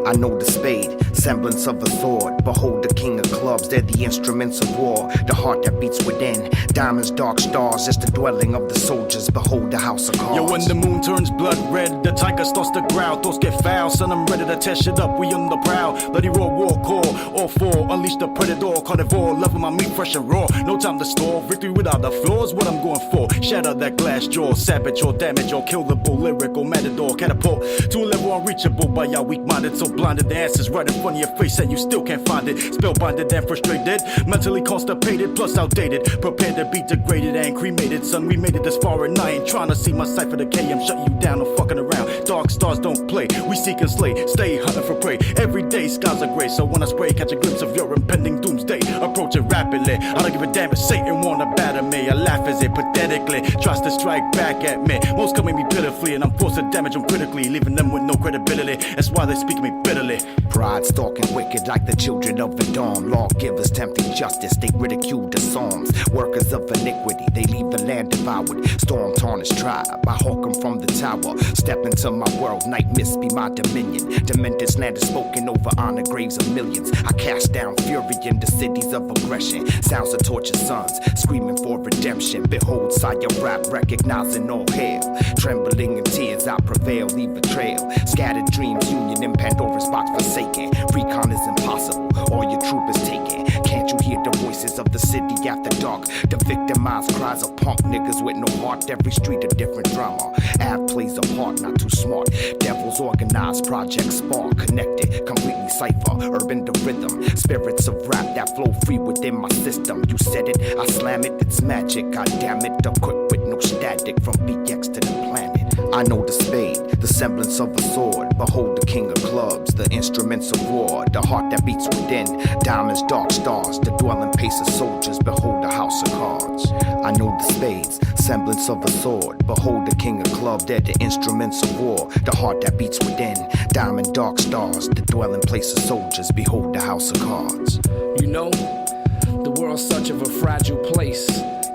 I know the spade, semblance of a sword. Behold the king of clubs, they're the instruments of war. The heart that beats within, diamonds, dark stars, it's the dwelling of the soldiers. Behold the house of cards. Yo, when the moon turns blood red, the tiger starts to growl. Thoughts get foul, son, I'm ready to test shit up. We on the prowl, bloody raw war call. All four, unleash the predator, carnivore. Loving my meat fresh and raw. No time to store, victory without the flaws. What I'm going for, shatter that glass jaw, savage or damage or kill the bull, lyrical matador. Catapult to a level unreachable by y'all weak-minded. So blinded, the answer's right in front of your face and you still can't find it. Spellbinded and frustrated, mentally constipated, plus outdated. Prepared to be degraded and cremated. Son, we made it this far and I ain't trying to see my cipher decay. I'm shutting you down, no fucking around. Darkstarz don't play, we seek and slay. Stay hunting for prey, every day skies are gray. So when I spray, catch a glimpse of your impending doomsday. Approach it rapidly, I don't give a damn if Satan wanna batter me. I laugh as it pathetically tries to strike back at me. Most come at me pitifully and I'm forced to damage them critically, leaving them with no credibility. That's why they speak me bitterly. Pride stalking wicked like the children of Edom. Lawgivers tempting justice, they ridicule the psalms. Workers of iniquity, they leave the land devoured. Storm tarnished tribe, I hawk them from the tower. Step into my world, night mist be my dominion. Demented slander spoken over honor graves of millions. I cast down fury in the cities of aggression. Sounds of tortured sons, screaming for redemption. Behold, sire rap, recognizing all hail. Trembling in tears, I prevail, leave a trail. Scattered dreams, union in Pandora's box forsaken. Recon is impossible, all your troop is taken. Can't you hear the voices of the city after dark? The victimized cries of punk niggas with no heart. Every street a different drama. Av plays a part, not too smart. Devils organized, project spark. Connected, completely cipher, urban the rhythm. Spirits of rap that flow free within my system. You said it, I slam it, it's magic. God damn it, equipped with no static from BX to the planet. I know the spade, the semblance of a sword. Behold the king of clubs, the instruments of war. The heart that beats within, diamonds, dark stars. The dwelling pace of soldiers, behold the house of cards. I know the spades, semblance of a sword. Behold the king of clubs, they're the instruments of war. The heart that beats within, diamond, dark stars. The dwelling place of soldiers, behold the house of cards. You know, the world's such of a fragile place.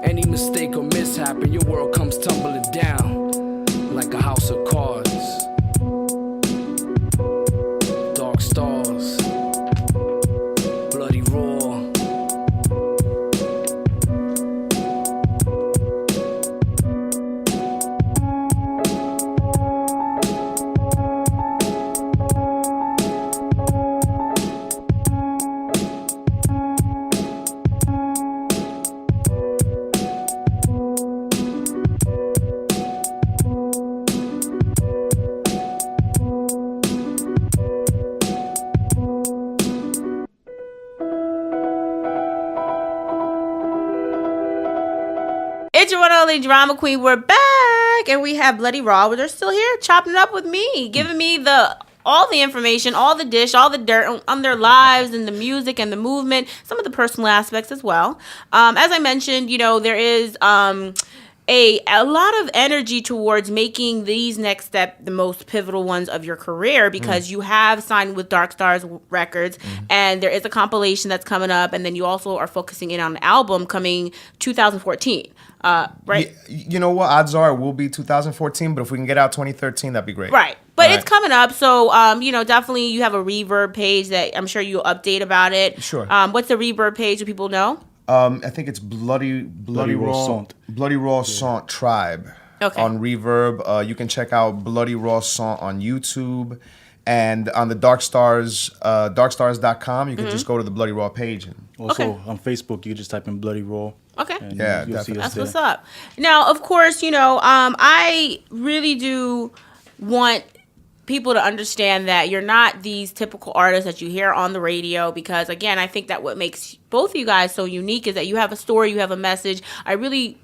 Any mistake or mishap and your world comes tumbling down like a house of cards. Darkstarz, Bloody Raw. It's your one and only drama queen. We're back, and we have Bloody Raw, but they're still here chopping it up with me, giving me the all the information, all the dish, all the dirt on their lives and the music and the movement, some of the personal aspects as well. As I mentioned, there is a lot of energy towards making these next step the most pivotal ones of your career, because you have signed with Darkstarz Records, and there is a compilation that's coming up, and then you also are focusing in on an album coming 2014. Right? You know what? Odds are it will be 2014, but if we can get out 2013, that'd be great. Right. But All it's coming up, so definitely you have a Reverb page that I'm sure you'll update about it. Sure. What's the Reverb page? Do people know? I think it's Bloody Raw Sant Tribe. Okay. On Reverb. You can check out Bloody Raw Sant on YouTube, and on the Darkstarz, darkstars.com, you can just go to the Bloody Raw page. Also on Facebook, you just type in Bloody Raw. Okay. And Yeah, you'll see definitely. us That's there. what's up. Now, of course, I really do want people to understand that you're not these typical artists that you hear on the radio, because, again, I think that what makes both of you guys so unique is that you have a story, you have a message. I really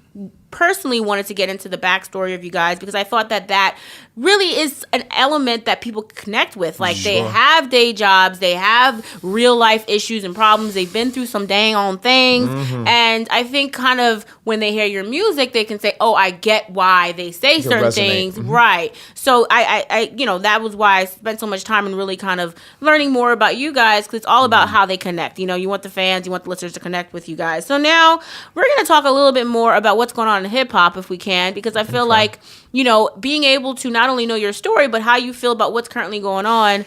personally wanted to get into the backstory of you guys, because I thought that really is an element that people connect with. Like, they have day jobs, they have real life issues and problems, they've been through some dang on things, and I think kind of when they hear your music, they can say, oh, I get why they say certain things. Right. So I that was why I spent so much time in really kind of learning more about you guys, because it's all about how they connect. You want the fans, you want the listeners to connect with you guys. So now we're going to talk a little bit more about what's going on in hip hop, if we can, because I feel like, being able to not only know your story, but how you feel about what's currently going on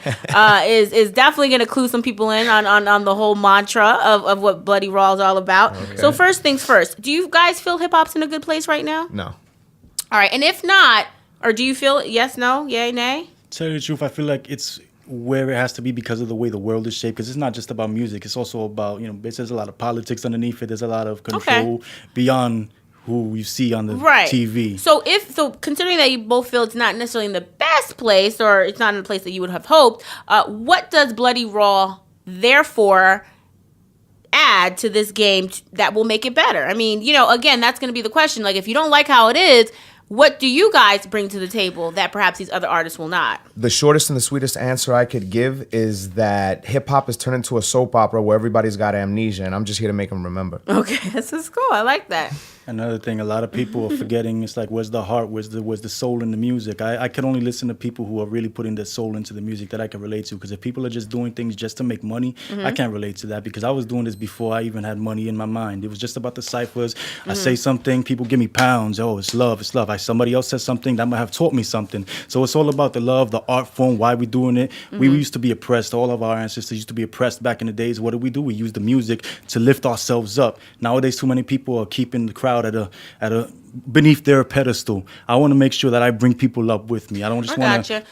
is definitely going to clue some people in on the whole mantra of what Bloody Raw is all about. Okay. So first things first, do you guys feel hip hop's in a good place right now? No. All right. And if not, or do you feel yes, no, yay, nay? Tell you the truth, I feel like it's where it has to be because of the way the world is shaped. Because it's not just about music; it's also about there's a lot of politics underneath it. There's a lot of control beyond who you see on the TV. So considering that you both feel it's not necessarily in the best place, or it's not in the place that you would have hoped, what does Bloody Raw therefore add to this game that will make it better? I mean, again, that's going to be the question. Like, if you don't like how it is, what do you guys bring to the table that perhaps these other artists will not? The shortest and the sweetest answer I could give is that hip hop has turned into a soap opera where everybody's got amnesia, and I'm just here to make them remember. Okay, this is cool. I like that. Another thing, a lot of people are forgetting. It's like, where's the heart? Where's the soul in the music? I can only listen to people who are really putting their soul into the music that I can relate to. Because if people are just doing things just to make money, I can't relate to that. Because I was doing this before I even had money in my mind. It was just about the ciphers. I say something, people give me pounds. Oh, it's love, it's love. Somebody else says something that might have taught me something. So it's all about the love, the art form, why we doing it. We used to be oppressed. All of our ancestors used to be oppressed back in the days. What do? We use the music to lift ourselves up. Nowadays, too many people are keeping the crowd at a beneath their pedestal. I want to make sure that I bring people up with me. I don't just want to,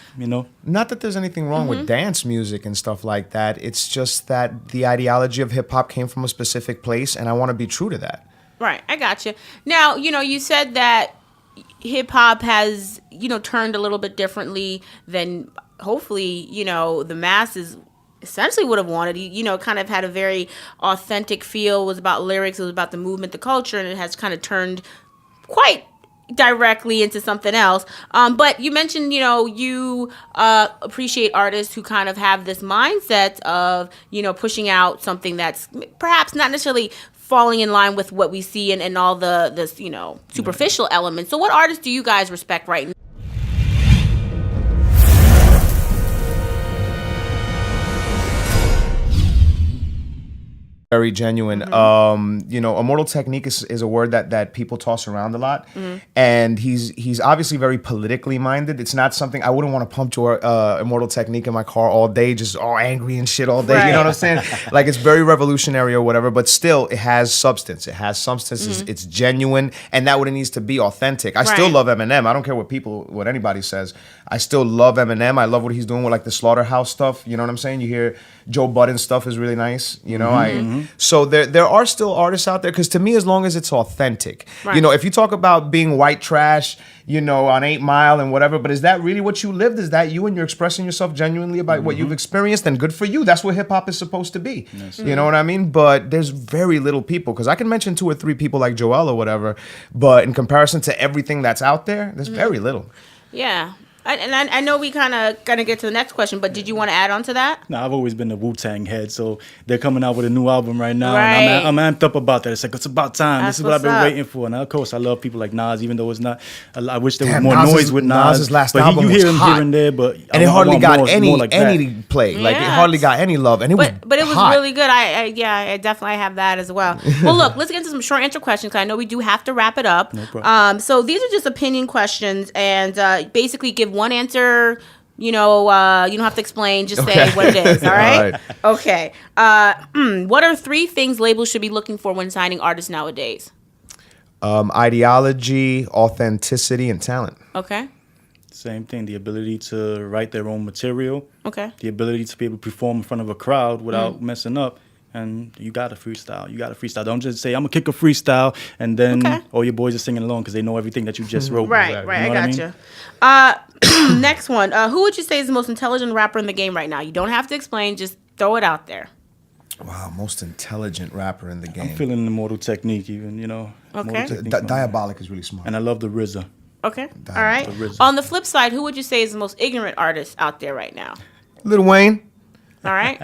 Not that there's anything wrong with dance music and stuff like that. It's just that the ideology of hip hop came from a specific place, and I want to be true to that. Right, I got you. Now, you said that hip hop has, turned a little bit differently than hopefully, the masses essentially would have wanted. Kind of had a very authentic feel. It was about lyrics, it was about the movement, the culture, and it has kind of turned quite directly into something else. But you mentioned, you appreciate artists who kind of have this mindset of, pushing out something that's perhaps not necessarily falling in line with what we see and all the superficial elements. So what artists do you guys respect right now? Very genuine. Immortal Technique is a word that people toss around a lot, and he's obviously very politically minded. It's not something I wouldn't want to pump to Immortal Technique in my car all day, just all angry and shit all day. Right. You know what I'm saying? Like, it's very revolutionary or whatever, but still it has substance. It has substance. It's genuine, and that what it needs to be, authentic. I still love Eminem. I don't care what anybody says. I still love Eminem. I love what he's doing with like the Slaughterhouse stuff. You know what I'm saying? You hear Joe Budden stuff is really nice. So there are still artists out there, because to me, as long as it's authentic, if you talk about being white trash, on 8 Mile and whatever, but is that really what you lived? Is that you and you're expressing yourself genuinely about what you've experienced? Then good for you. That's what hip hop is supposed to be. Yes. You know what I mean? But there's very little people, because I can mention 2 or 3 people like Joel or whatever, but in comparison to everything that's out there, there's very little. Yeah. I know we kind of gonna get to the next question, but did you want to add on to that? No, I've always been a Wu-Tang head, so they're coming out with a new album right now, Right. and I'm amped up about that. It's like, it's about time. That's This is what I've been what's up. waiting for. And of course, I love people like Nas, even though it's not. I wish there was Damn, more Nas's- noise with Nas. Nas's last but album you was hear him hot. here and there, but And it hardly got more any like that. play. Like it Yeah. hardly got any love. And it was But it was hot. really good. I definitely have that as well. Well, look, let's get into some short answer questions because I know we do have to wrap it up. No problem. So these are just opinion questions, and basically give one answer. You don't have to explain. Just say what it is. All right. All Okay. What are 3 things labels should be looking for when signing artists nowadays? Ideology, authenticity, and talent. Okay. Same thing. The ability to write their own material. Okay. The ability to be able to perform in front of a crowd without messing up. And you got to freestyle. Don't just say, I'm going to kick a freestyle, and then all your boys are singing along because they know everything that you just wrote. Right. You know I what gotcha. Next one. Who would you say is the most intelligent rapper in the game right now? You don't have to explain. Just throw it out there. Wow, most intelligent rapper in the game. I'm feeling the Immortal Technique even, Immortal Okay. Technique's my- Diabolic is really smart. And I love the RZA. Okay. All right. RZA. On the flip side, who would you say is the most ignorant artist out there right now? Lil Wayne. All right.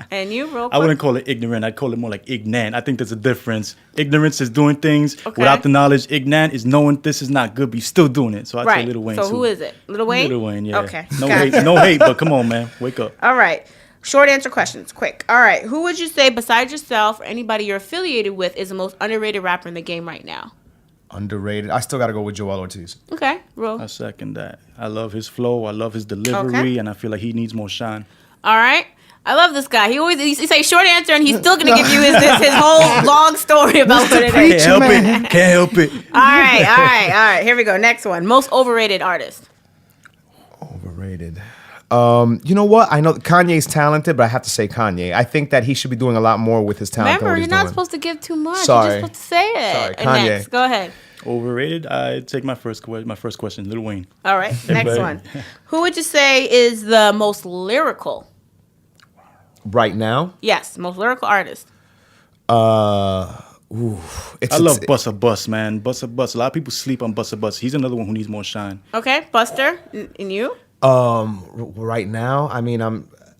And you, real quick. I wouldn't call it ignorant. I'd call it more like ignorant. I think there's a difference. Ignorance is doing things Okay. without the knowledge. Ignorant is knowing this is not good, but you're still doing it. So I'd say Right. Lil Wayne So too. who is it? Lil Wayne? Lil Wayne, yeah. Okay. No Gotcha. hate, no hate, but come on, man. Wake up. All right. Short answer questions. Quick. All right. Who would you say, besides yourself or anybody you're affiliated with, is the most underrated rapper in the game right now? Underrated. I still got to go with Joel Ortiz. Okay. Real. I second that. I love his flow. I love his delivery, and I feel like he needs more shine. All right. I love this guy. He say short answer, and he's still gonna give you his whole long story about what it is. Can't help it. Can't help it. All right. Here we go. Next one. Most overrated artist. Overrated. You know what? I know Kanye's talented, but I have to say Kanye. I think that he should be doing a lot more with his talent. than Remember, what you're he's not doing. supposed to give too much. Sorry. You're just supposed to say it. Sorry, And Kanye. next, go ahead. Overrated. I take my first question. Lil Wayne. All right. Next Everybody. one. Who would you say is the most lyrical? Right now, Yes, most lyrical artist. it's I love Busta Bus, man. Busta Bus. A lot of people sleep on Busta Bus. He's another one who needs more shine. Okay, Buster, and you? Right now. I mean,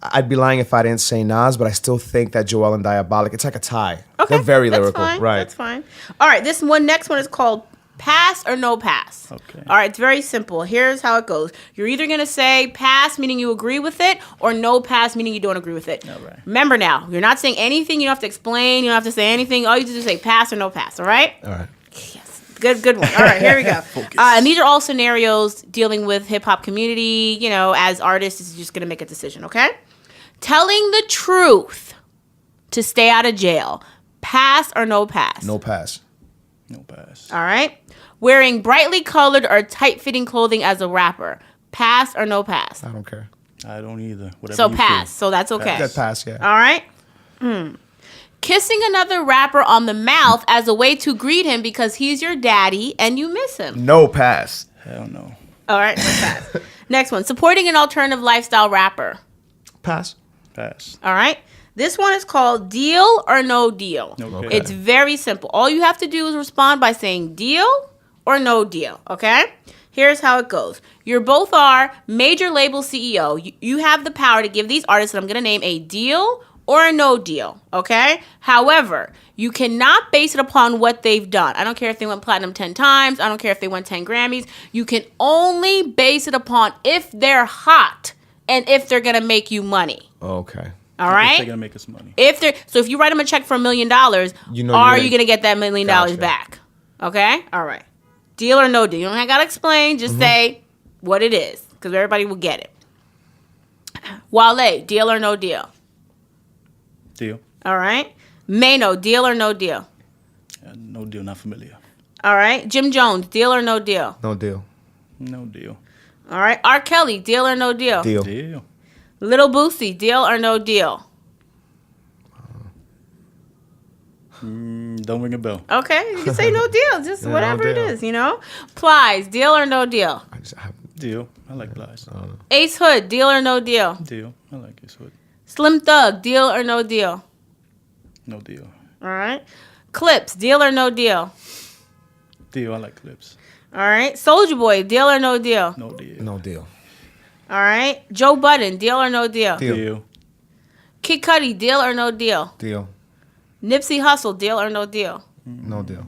I'd be lying if I didn't say Nas, but I still think that Joel and Diabolic. It's like a tie. Okay, They're very that's lyrical, fine, right? That's fine. All right, next one is called pass or no pass. Okay. All right, it's very simple. Here's how it goes. You're either gonna say pass, meaning you agree with it, or no pass, meaning you don't agree with it. All right. Remember now, you're not saying anything. You don't have to explain. You don't have to say anything. All you do is say pass or no pass. All right. All right. Yes. Good one. All right, here we go. And these are all scenarios dealing with hip hop community. As artists, this is just gonna make a decision. Okay. Telling the truth to stay out of jail. Pass or no pass? No pass. No pass. All right. Wearing brightly colored or tight-fitting clothing as a rapper. Pass or no pass? I don't care. I don't either. Whatever So you pass. feel. So that's okay. That pass, yeah. All right. Kissing another rapper on the mouth as a way to greet him because he's your daddy and you miss him. No pass. Hell no. All right. No pass. Next one. Supporting an alternative lifestyle rapper. Pass. Pass. All right. This one is called Deal or No Deal. Okay. It's very simple. All you have to do is respond by saying deal or no deal, okay? Here's how it goes. You both are major label CEO. You have the power to give these artists that I'm going to name a deal or a no deal, okay? However, you cannot base it upon what they've done. I don't care if they went platinum 10 times. I don't care if they won 10 Grammys. You can only base it upon if they're hot and if they're going to make you money. Okay. All If right? they're gonna make us money. If you write them a check for $1 million, You know are you're you gonna get that $1 million Gotcha. back? Okay, all right. Deal or no deal? You don't gotta explain. Just say what it is, because everybody will get it. Wale, deal or no deal? Deal. All right. Mano, deal or no deal? No deal. Not familiar. All right. Jim Jones, deal or no deal? No deal. No deal. All right. R. Kelly, deal or no deal? Deal. Deal. Little Boosie, deal or no deal? Don't ring a bell. Okay, you can say no deal, just no whatever it deal. is, Plies, deal or no deal? Deal. I like Plies. Ace Hood, deal or no deal? Deal. I like Ace Hood. Slim Thug, deal or no deal? No deal. All right. Clips, deal or no deal? Deal. I like Clips. All right. Soulja Boy, deal or no deal? No deal. No deal. All right. Joe Budden, deal or no deal? Deal. Kid Cudi, deal or no deal? Deal. Nipsey Hussle, deal or no deal? No deal.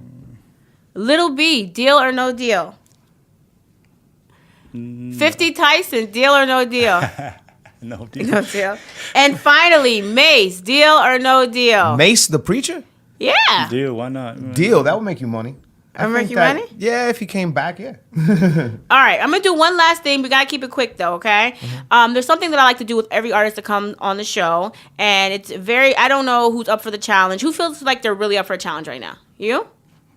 Little B, deal or no deal? 50 Tyson, deal or no deal? No deal. No deal. And finally, Mace, deal or no deal? Mace the preacher? Yeah. Deal. Why not? Deal. That would make you money. I Make think you that- money? Yeah, if he came back, yeah. All right, I'm gonna do one last thing. We gotta keep it quick though, okay? There's something that I like to do with every artist that comes on the show, and it's very. I don't know who's up for the challenge. Who feels like they're really up for a challenge right now? You?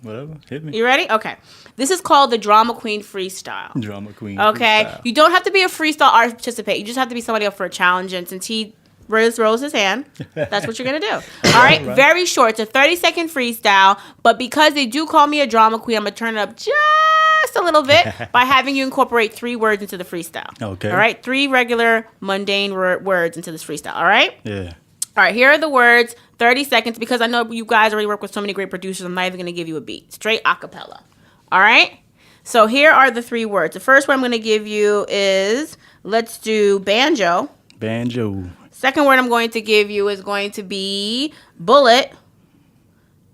Whatever. Hit me. You ready? Okay. This is called the Drama Queen Freestyle. Drama queen. Okay. freestyle. You don't have to be a freestyle artist to participate. You just have to be somebody up for a challenge. And since he rose his hand, that's what you're going to do. All right. Very short. It's a 30-second freestyle. But because they do call me a drama queen, I'm going to turn it up just a little bit by having you incorporate 3 words into the freestyle. Okay. All right. 3 regular, mundane words into this freestyle. All right. Yeah. All right, here are the words, 30 seconds, because I know you guys already work with so many great producers, I'm not even going to give you a beat. Straight a cappella. All right? So here are the 3 words. The first one I'm going to give you is, let's do banjo. Banjo. Second word I'm going to give you is going to be bullet.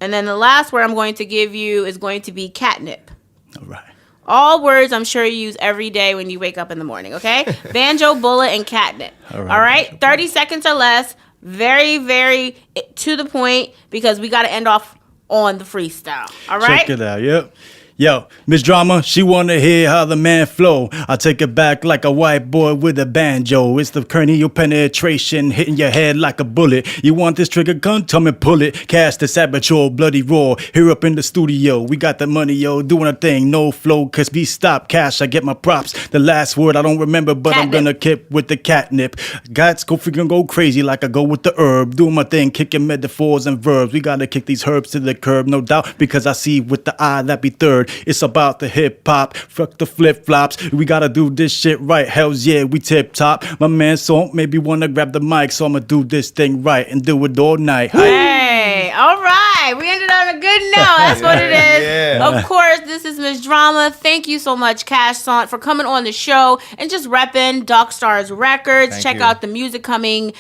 And then the last word I'm going to give you is going to be catnip. All right. All words I'm sure you use every day when you wake up in the morning, okay? Banjo, bullet, and catnip. All right? 30 seconds or less. Very, very to the point because we got to end off on the freestyle. All right? Check it out. Yep. Yo, Miss Drama, she wanna hear how the man flow. I take it back like a white boy with a banjo. It's the cranial penetration hitting your head like a bullet. You want this trigger gun? Tell me pull it. Cast the saboteur, bloody raw. Here up in the studio, we got the money, yo, doing a thing. No flow, cause we stop cash. I get my props. The last word I don't remember, but Catnip. I'm gonna keep with the catnip. Guys go freaking go crazy like I go with the herb. Doing my thing, kicking metaphors and verbs. We gotta kick these herbs to the curb, no doubt, because I see with the eye that be third. It's about the hip hop, fuck the flip flops. We gotta do this shit right. Hells yeah, we tip top. My man so maybe wanna grab the mic, so I'ma do this thing right and do it all night. Hey, all right. We ended on a good note. That's what it is. Yeah. Of course, this is Miss Drama. Thank you so much, Cash Sant, for coming on the show and just repping Darkstarz Records. Thank Check you. out the music coming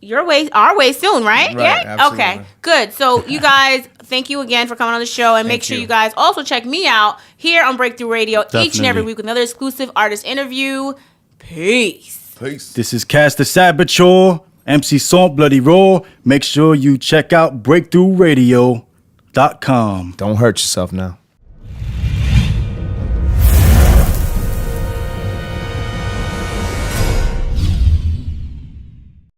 your way, our way soon, right? Right, Yeah? absolutely. Okay, good. So you guys, thank you again for coming on the show, and make Thank sure you. you guys also check me out here on Breakthrough Radio each and every Definitely. week with another exclusive artist interview. Peace. Peace. This is Cast the Saboteur, MC Salt Bloody Raw. Make sure you check out breakthroughradio.com. Don't hurt yourself now.